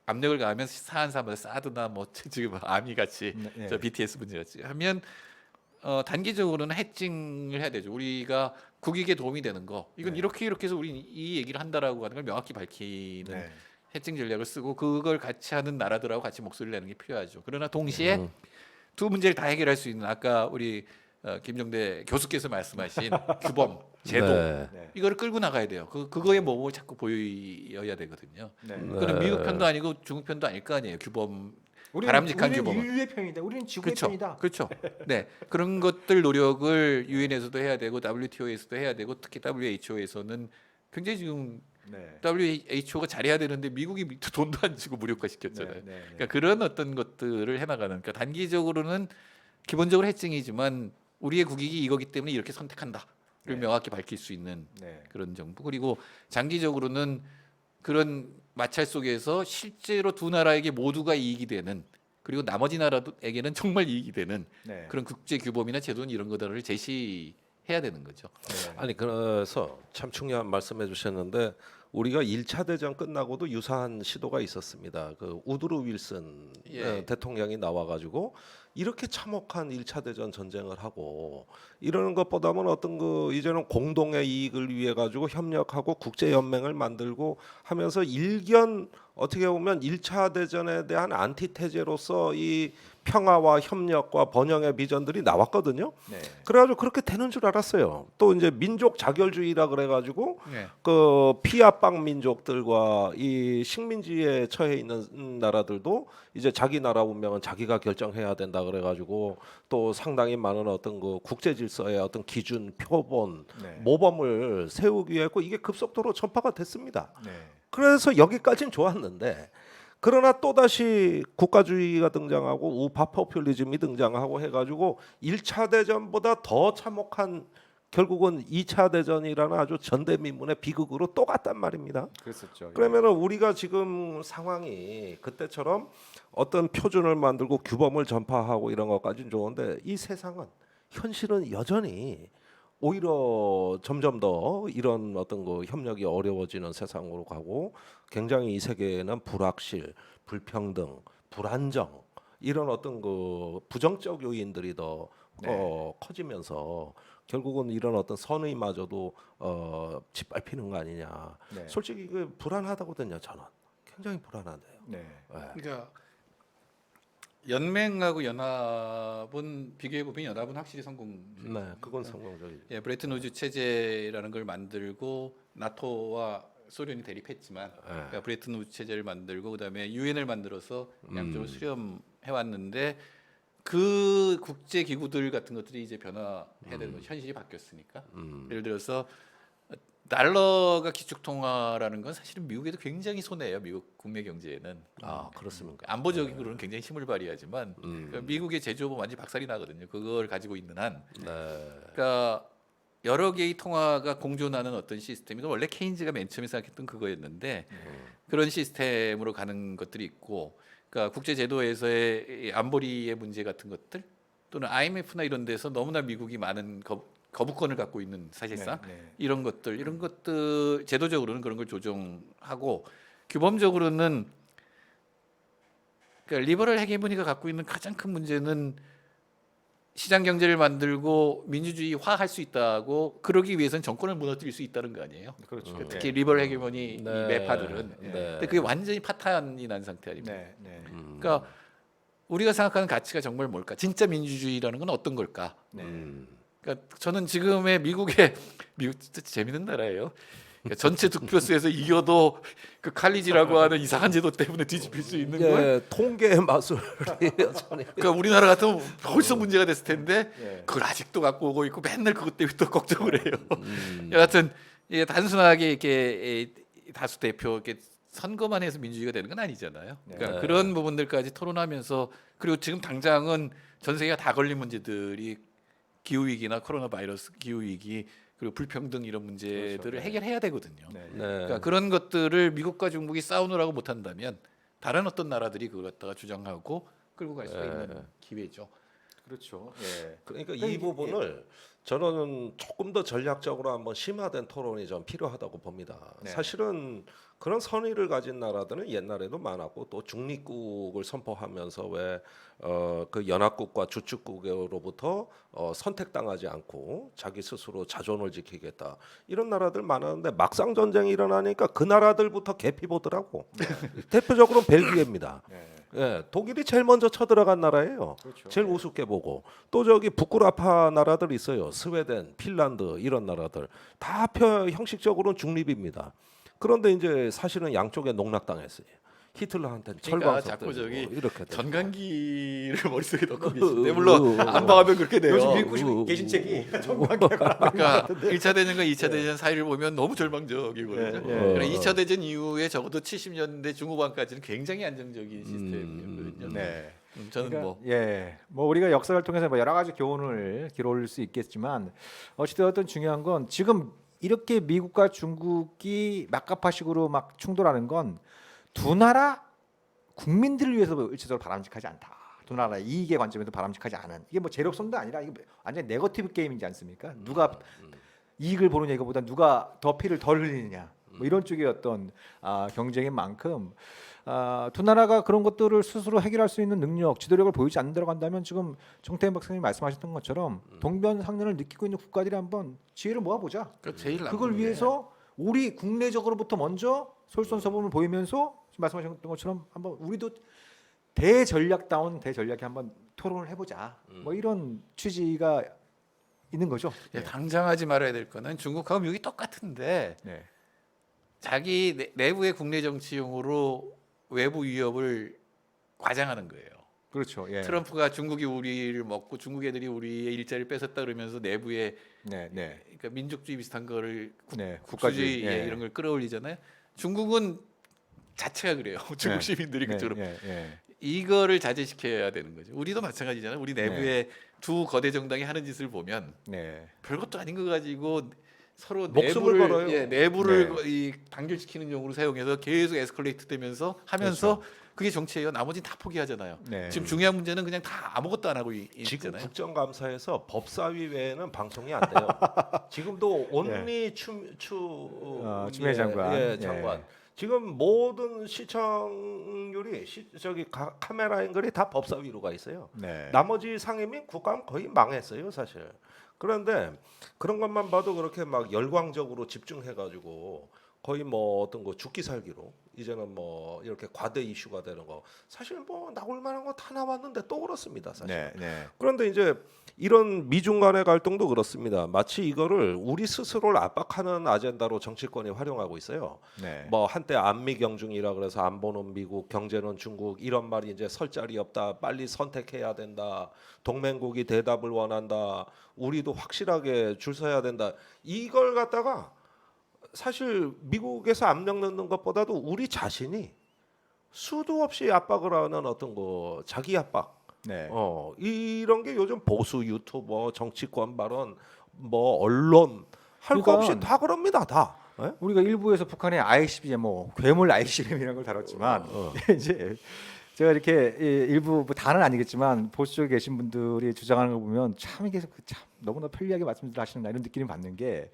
압력을 가하면 사안사마다 사드나 뭐 지금 아미 같이 네. 저 BTS 문제 같이 하면 단기적으로는 해칭을 해야 되죠. 우리가 국익에 도움이 되는 거 이건 네. 이렇게 해서 우리 이 얘기를 한다라고 하는 걸 명확히 밝히는 네. 해칭 전략을 쓰고 그걸 같이 하는 나라들하고 같이 목소리를 내는 게 필요하죠. 그러나 동시에 두 문제를 다 해결할 수 있는 아까 우리 김정대 교수께서 말씀하신 규범 제도 네. 네. 이거를 끌고 나가야 돼요. 그거의 모범을 자꾸 보여야 되거든요. 네. 그거는 미국 편도 아니고 중국 편도 아닐 거 아니에요. 규범 우리는, 바람직한 우리는 규범은. 인류의 편이다. 우리는 지구의 그렇죠. 편이다. 그렇죠. 네. 그런 것들 노력을 유엔에서도 해야 되고 WTO에서도 해야 되고 특히 WHO에서는 굉장히 지금 네. WHO가 잘해야 되는데 미국이 돈도 안 주고 무력화시켰잖아요. 네, 네, 네. 그러니까 그런 어떤 것들을 해나가는. 그러니까 단기적으로는 기본적으로 해칭이지만 우리의 국익이 이거기 때문에 이렇게 선택한다를 네. 명확히 밝힐 수 있는 네. 그런 정부. 그리고 장기적으로는 그런 마찰 속에서 실제로 두 나라에게 모두가 이익이 되는 그리고 나머지 나라에게는 정말 이익이 되는 네. 그런 국제 규범이나 제도는 이런 것들을 제시해야 되는 거죠. 네. 아니 그래서 참 중요한 말씀해 주셨는데 우리가 1차 대전 끝나고도 유사한 시도가 있었습니다. 그 우드로 윌슨 예. 대통령이 나와가지고 이렇게 참혹한 1차 대전 전쟁을 하고 이러는 것보다는 어떤 그 이제는 공동의 이익을 위해 가지고 협력하고 국제 연맹을 만들고 하면서 일견 어떻게 보면 1차 대전에 대한 안티테제로서 이 평화와 협력과 번영의 비전들이 나왔거든요. 네. 그래가지고 그렇게 되는 줄 알았어요. 또 이제 민족 자결주의라 그래가지고 네. 그 피압방 민족들과 이 식민지에 처해 있는 나라들도 이제 자기 나라 운명은 자기가 결정해야 된다 그래가지고 또 상당히 많은 어떤 그 국제 질서의 어떤 기준, 표본, 네. 모범을 세우기 했고 이게 급속도로 전파가 됐습니다. 네. 그래서 여기까지는 좋았는데 그러나 또다시 국가주의가 등장하고 우파 포퓰리즘이 등장하고 해가지고 1차 대전보다 더 참혹한 결국은 2차 대전이라는 아주 전대미문의 비극으로 또 갔단 말입니다. 그랬었죠. 그러면은 우리가 지금 상황이 그때처럼 어떤 표준을 만들고 규범을 전파하고 이런 것까지는 좋은데 이 세상은 현실은 여전히 오히려 점점 더 이런 어떤 그 협력이 어려워지는 세상으로 가고 굉장히 이 세계에는 불확실, 불평등, 불안정 이런 어떤 그 부정적 요인들이 더 커지면서 결국은 이런 어떤 선의마저도 짓밟히는 거 아니냐. 네. 솔직히 그 불안하다거든요. 저는 굉장히 불안한데요. 네. 그러니까 연맹하고 연합은 비교해 보면 연합은 확실히 성공. 네, 그건 성공적이죠. 예, 브레튼 우즈 체제라는 걸 만들고 나토와 소련이 대립했지만 그러니까 브레튼 우즈 체제를 만들고 그다음에 유엔을 만들어서 양쪽을 수렴해 왔는데 그 국제 기구들 같은 것들이 이제 변화해야 되는 거죠. 현실이 바뀌었으니까. 예를 들어서 달러가 기축 통화라는 건 사실은 미국에도 굉장히 손해예요. 미국 국내 경제에는. 아 그렇습니까? 안보적으로는 굉장히 힘을 발휘하지만 그러니까 미국의 제조업은 완전 히 박살이 나거든요. 그걸 가지고 있는 한. 네. 그러니까 여러 개의 통화가 공존하는 어떤 시스템이 원래 케인즈가 맨 처음에 생각했던 그거였는데 그런 시스템으로 가는 것들이 있고 그러니까 국제 제도에서의 안보리의 문제 같은 것들 또는 IMF나 이런 데서 너무나 미국이 많은 거부권을 갖고 있는 사실상 네, 네. 이런 것들 제도적으로는 그런 걸 조정하고 규범적으로는 그러니까 리버럴 헤게모니가 갖고 있는 가장 큰 문제는 시장 경제를 만들고 민주주의화할 수 있다고 그러기 위해서는 정권을 무너뜨릴 수 있다는 거 아니에요. 그렇죠. 특히 리버럴 헤게모니 네. 이 매파들은. 네. 근데 그게 완전히 파탄이 난 상태 아닙니까? 네. 네. 그러니까 우리가 생각하는 가치가 정말 뭘까? 진짜 민주주의라는 건 어떤 걸까? 네. 그러니까 저는 지금의 미국 진짜 재밌는 나라예요. 그러니까 전체 득표수에서 이겨도 그 칼리지라고 하는 이상한 제도 때문에 뒤집힐 수 있는 걸. 이게 통계의 마술이 여전히. 그러니까 우리나라 같으면 벌써 문제가 됐을 텐데 예. 그걸 아직도 갖고 오고 있고 맨날 그것 때문에 또 걱정을 해요. 여하튼 이게 단순하게 이렇게 다수 대표 이렇게 선거만 해서 민주주의가 되는 건 아니잖아요. 그러니까 네. 그런 부분들까지 토론하면서 그리고 지금 당장은 전 세계가 다 걸린 문제들이 기후 위기나 코로나 바이러스 기후 위기 그리고 불평등 이런 문제들을 그렇죠. 네. 해결해야 되거든요. 네. 네. 그러니까 그런 것들을 미국과 중국이 싸우느라고 못한다면 다른 어떤 나라들이 그걸 갖다가 주장하고 끌고 갈 수가 있는 기회죠. 그렇죠. 예. 그러니까 이 부분을 저는 조금 더 전략적으로 한번 심화된 토론이 좀 필요하다고 봅니다. 네. 사실은 그런 선의를 가진 나라들은 옛날에도 많았고 또 중립국을 선포하면서 왜 그 연합국과 주축국으로부터 선택당하지 않고 자기 스스로 자존을 지키겠다 이런 나라들 많았는데 막상 전쟁이 일어나니까 그 나라들부터 개피 보더라고. 대표적으로는 벨기에입니다. 네. 예, 독일이 제일 먼저 쳐들어간 나라예요. 그렇죠. 제일 우습게 보고 또 저기 부끄라파 나라들 있어요. 스웨덴, 핀란드 이런 나라들 다 형식적으로는 중립입니다. 그런데 이제 사실은 양쪽에 농락당했어요. 히틀러한테는 그러니까 철광석 자꾸 저기 들고 이렇게 되고. 전강기를 머릿속에 넣고 계신데 물론 안방하면 그렇게 돼요. 요즘 읽고 계신 책이 그러니까 1차 대전과 2차 대전 사이를 보면 너무 절망적이거든요. 예, 예. 2차 대전 이후에 적어도 70년대 중후반까지는 굉장히 안정적인 시스템이었거든요. 네. 저는 그러니까, 뭐 뭐 우리가 역사를 통해서 뭐 여러 가지 교훈을 길어올 수 있겠지만 어찌되었든 중요한 건 지금 이렇게 미국과 중국이 막가파식으로 막 충돌하는 건 두 나라 국민들을 위해서 일차적으로 바람직하지 않다. 두 나라 이익의 관점에서 바람직하지 않은 이게 뭐 제로섬도 아니라 이게 완전 네거티브 게임이지 않습니까? 누가 이익을 보느냐 이거보다 누가 더 피를 덜 흘리느냐 뭐 이런 쪽의 어떤 경쟁인 만큼 두 나라가 그런 것들을 스스로 해결할 수 있는 능력, 지도력을 보이지 않는다고 한다면 지금 정태인 박사님이 말씀하셨던 것처럼 동변상련을 느끼고 있는 국가들이 한번 지혜를 모아보자. 그 제일 나쁜 그걸 게 위해서 우리 국내적으로부터 먼저 솔선수범을 보이면서 지금 말씀하셨던 것처럼 한번 우리도 대전략다운 대전략에 한번 토론을 해보자. 뭐 이런 취지가 있는 거죠. 예, 당장 하지 말아야 될 거는 중국하고 미국이 똑같은데 네. 자기 내부의 국내 정치용으로 외부 위협을 과장하는 거예요. 그렇죠. 예. 트럼프가 중국이 우리를 먹고 중국 애들이 우리의 일자리를 뺏었다 그러면서 내부에 네, 네, 그러니까 민족주의 비슷한 거를 네. 국가주의 예. 이런 걸 끌어올리잖아요. 중국은 자체가 그래요. 중국 시민들이 네, 그처럼 예, 예. 이거를 자제시켜야 되는 거죠. 우리도 마찬가지잖아요. 우리 내부에 두 거대 정당이 하는 짓을 보면 네. 별것도 아닌 거 가지고 서로 목숨을 내부를 걸어요. 내부를 네. 이 단결시키는 용으로 사용해서 계속 에스컬레이트 되면서 하면서 그게 정치예요. 나머지는 다 포기하잖아요. 네. 지금 중요한 문제는 그냥 다 아무것도 안 하고 지금 있잖아요. 국정감사에서 법사위 외에는 방송이 안 돼요. 지금도 온리 추미애 장관. 예, 장관. 지금 모든 시청률이 카메라 앵글이 다 법사위로 가 있어요. 네. 나머지 상임위 국감 거의 망했어요, 사실. 그런데 그런 것만 봐도 그렇게 막 열광적으로 집중해가지고 거의 뭐 어떤 거 죽기 살기로 이제는 뭐 이렇게 과대 이슈가 되는 거 사실 뭐 나올 만한 거 다 나왔는데 또 그렇습니다, 사실. 네, 네. 그런데 이제 이런 미중 간의 갈등도 그렇습니다. 마치 이거를 우리 스스로를 압박하는 아젠다로 정치권이 활용하고 있어요. 네. 뭐 한때 안미 경중이라 그래서 안보는 미국, 경제는 중국 이런 말이 이제 설 자리 없다. 빨리 선택해야 된다. 동맹국이 대답을 원한다. 우리도 확실하게 줄 서야 된다. 이걸 갖다가 사실 미국에서 압력 넣는 것보다도 우리 자신이 수도 없이 압박을 하는 어떤 거 자기 압박. 네. 이런 게 요즘 보수 유튜버, 정치권 발언, 뭐 언론 할 거 없이 그러니까 다 그럽니다, 다. 예? 우리가 일부에서 북한의 ICBM 뭐 괴물 ICBM이라는 걸 다뤘지만 이제 제가 이렇게 일부 뭐 다는 아니겠지만 보수 쪽에 계신 분들이 주장하는 걸 보면 참 이게 참 너무나 편리하게 말씀들 하시는다 이런 느낌을 받는 게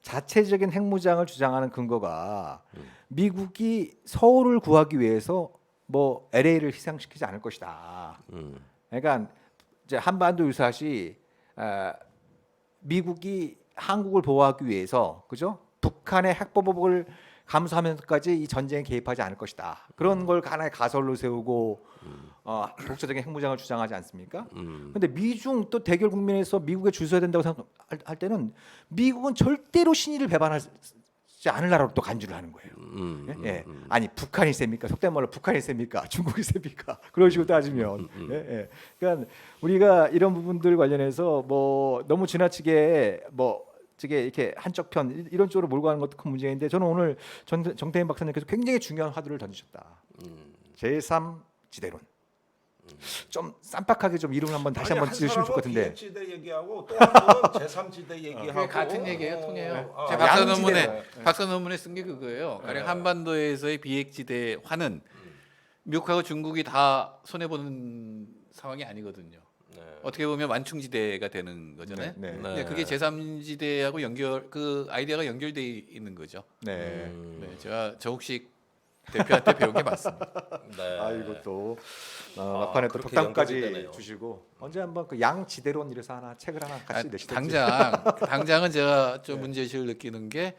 자체적인 핵무장을 주장하는 근거가 미국이 서울을 구하기 위해서 뭐 LA를 희생시키지 않을 것이다. 그러니까 이제 한반도 유사시 미국이 한국을 보호하기 위해서 그죠? 북한의 핵보복을 감수하면서까지 이 전쟁에 개입하지 않을 것이다. 그런 걸 하나의 가설로 세우고 독자적인 핵무장을 주장하지 않습니까? 근데 미중 또 대결 국면에서 미국에 줄 서야 된다고 생각할 때는 미국은 절대로 신의를 배반하지 않을 나라로 또 간주를 하는 거예요. 예. 아니 북한이 셉니까? 속된 말로 북한이 셉니까? 중국이 셉니까? 그런 식으로 따지면 예. 그러니까 우리가 이런 부분들 관련해서 뭐 너무 지나치게 뭐 저게 이렇게 한쪽 편 이런 쪽으로 몰고 가는 것도 큰 문제인데 저는 오늘 정태인 박사님께서 굉장히 중요한 화두를 던지셨다. 제3지대론. 좀 쌈박하게 좀 이름을 한번 다시 한번 지으시면 좋을 것 같은데. 비핵지대 얘기하고 또 한 분은 제3지대 얘기하고 그게 같은 얘기예요, 통해요. 제 양지대. 박사 논문에 쓴 게 그거예요. 가령 한반도에서의 비핵지대화는 미국하고 중국이 다 손해 보는 상황이 아니거든요. 어떻게 보면 완충지대가 되는 거잖아요. 네. 근데 그게 제3지대하고 그 아이디어가 연결돼 있는 거죠. 네. 네, 제가 저욱식 대표한테 배운 게 맞습니다. 네. 아 이것도 막판에 또 그렇게 덕담까지 연결이 되네요. 주시고 언제 한번 그 양지대론 이래서 하나 책을 하나 같이 내시든지. 당장은 제가 좀 문제의식을 느끼는 게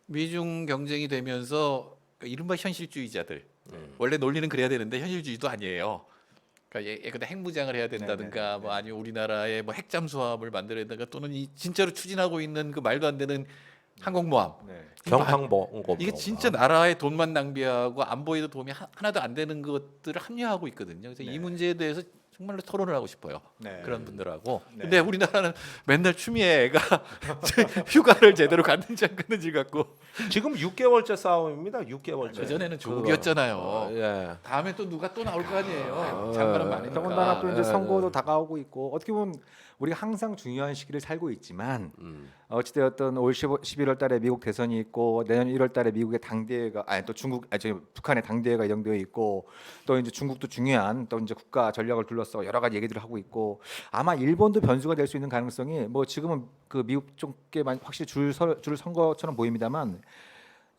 미중 경쟁이 되면서 이른바 현실주의자들 원래 논리는 그래야 되는데 현실주의도 아니에요. 그러니까 예컨대 핵무장을 해야 된다든가 뭐 아니면 우리나라에 뭐 핵잠수함을 만들어야 된다든가 또는 이 진짜로 추진하고 있는 그 말도 안 되는 항공모함 네. 경항공 이게 진짜 나라의 돈만 낭비하고 안보에도 도움이 하나도 안 되는 것들을 합리화하고 있거든요. 그래서 이 문제에 대해서 정말로 토론을 하고 싶어요. 네. 그런 분들하고. 네. 근데 우리나라는 맨날 추미애 애가 휴가를 제대로 갔는지 안 갔는지 갖고 지금 6개월째 싸움입니다. 6개월째. 그 전에는 조국이었잖아요. 예. 다음에 또 누가 또 나올 거 아니에요. 장관은 많으니까. 더군다나 또 이제 네, 선거도 다가오고 있고 어떻게 보면 우리가 항상 중요한 시기를 살고 있지만 어찌되었든 올 11월 달에 미국 대선이 있고 내년 1월 달에 미국의 당대회가 아니 또 북한의 당대회가 예정되어 있고 또 이제 중국도 중요한 또 이제 국가 전략을 둘러싸고 여러 가지 얘기들을 하고 있고 아마 일본도 변수가 될 수 있는 가능성이 뭐 지금은 그 미국 쪽에만 확실히 줄을 선 것처럼 보입니다만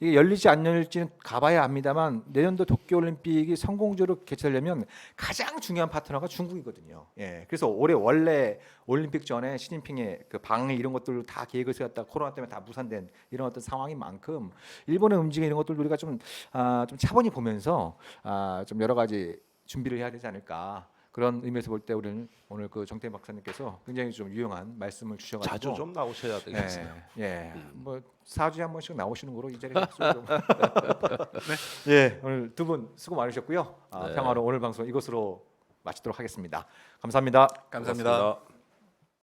이게 열리지 안 열릴지는 가봐야 압니다만 내년도 도쿄올림픽이 성공적으로 개최하려면 가장 중요한 파트너가 중국이거든요. 예, 그래서 올해 원래 올림픽 전에 시진핑의 그 방해 이런 것들을 다 계획을 세웠다 코로나 때문에 다 무산된 이런 어떤 상황인 만큼 일본의 움직임 이런 것들 우리가 좀 차분히 보면서 좀 여러 가지 준비를 해야 되지 않을까. 그런 의미에서 볼 때 우리는 오늘 그 정태인 박사님께서 굉장히 좀 유용한 말씀을 주셔가지고 자주 좀 나오셔야 되겠어요. 뭐 4주에 한 번씩 나오시는 거로 이 자리에 좀. 예, 오늘 두 분 수고 많으셨고요. 네. 평화로 오늘 방송 이것으로 마치도록 하겠습니다. 감사합니다. 감사합니다. 고맙습니다.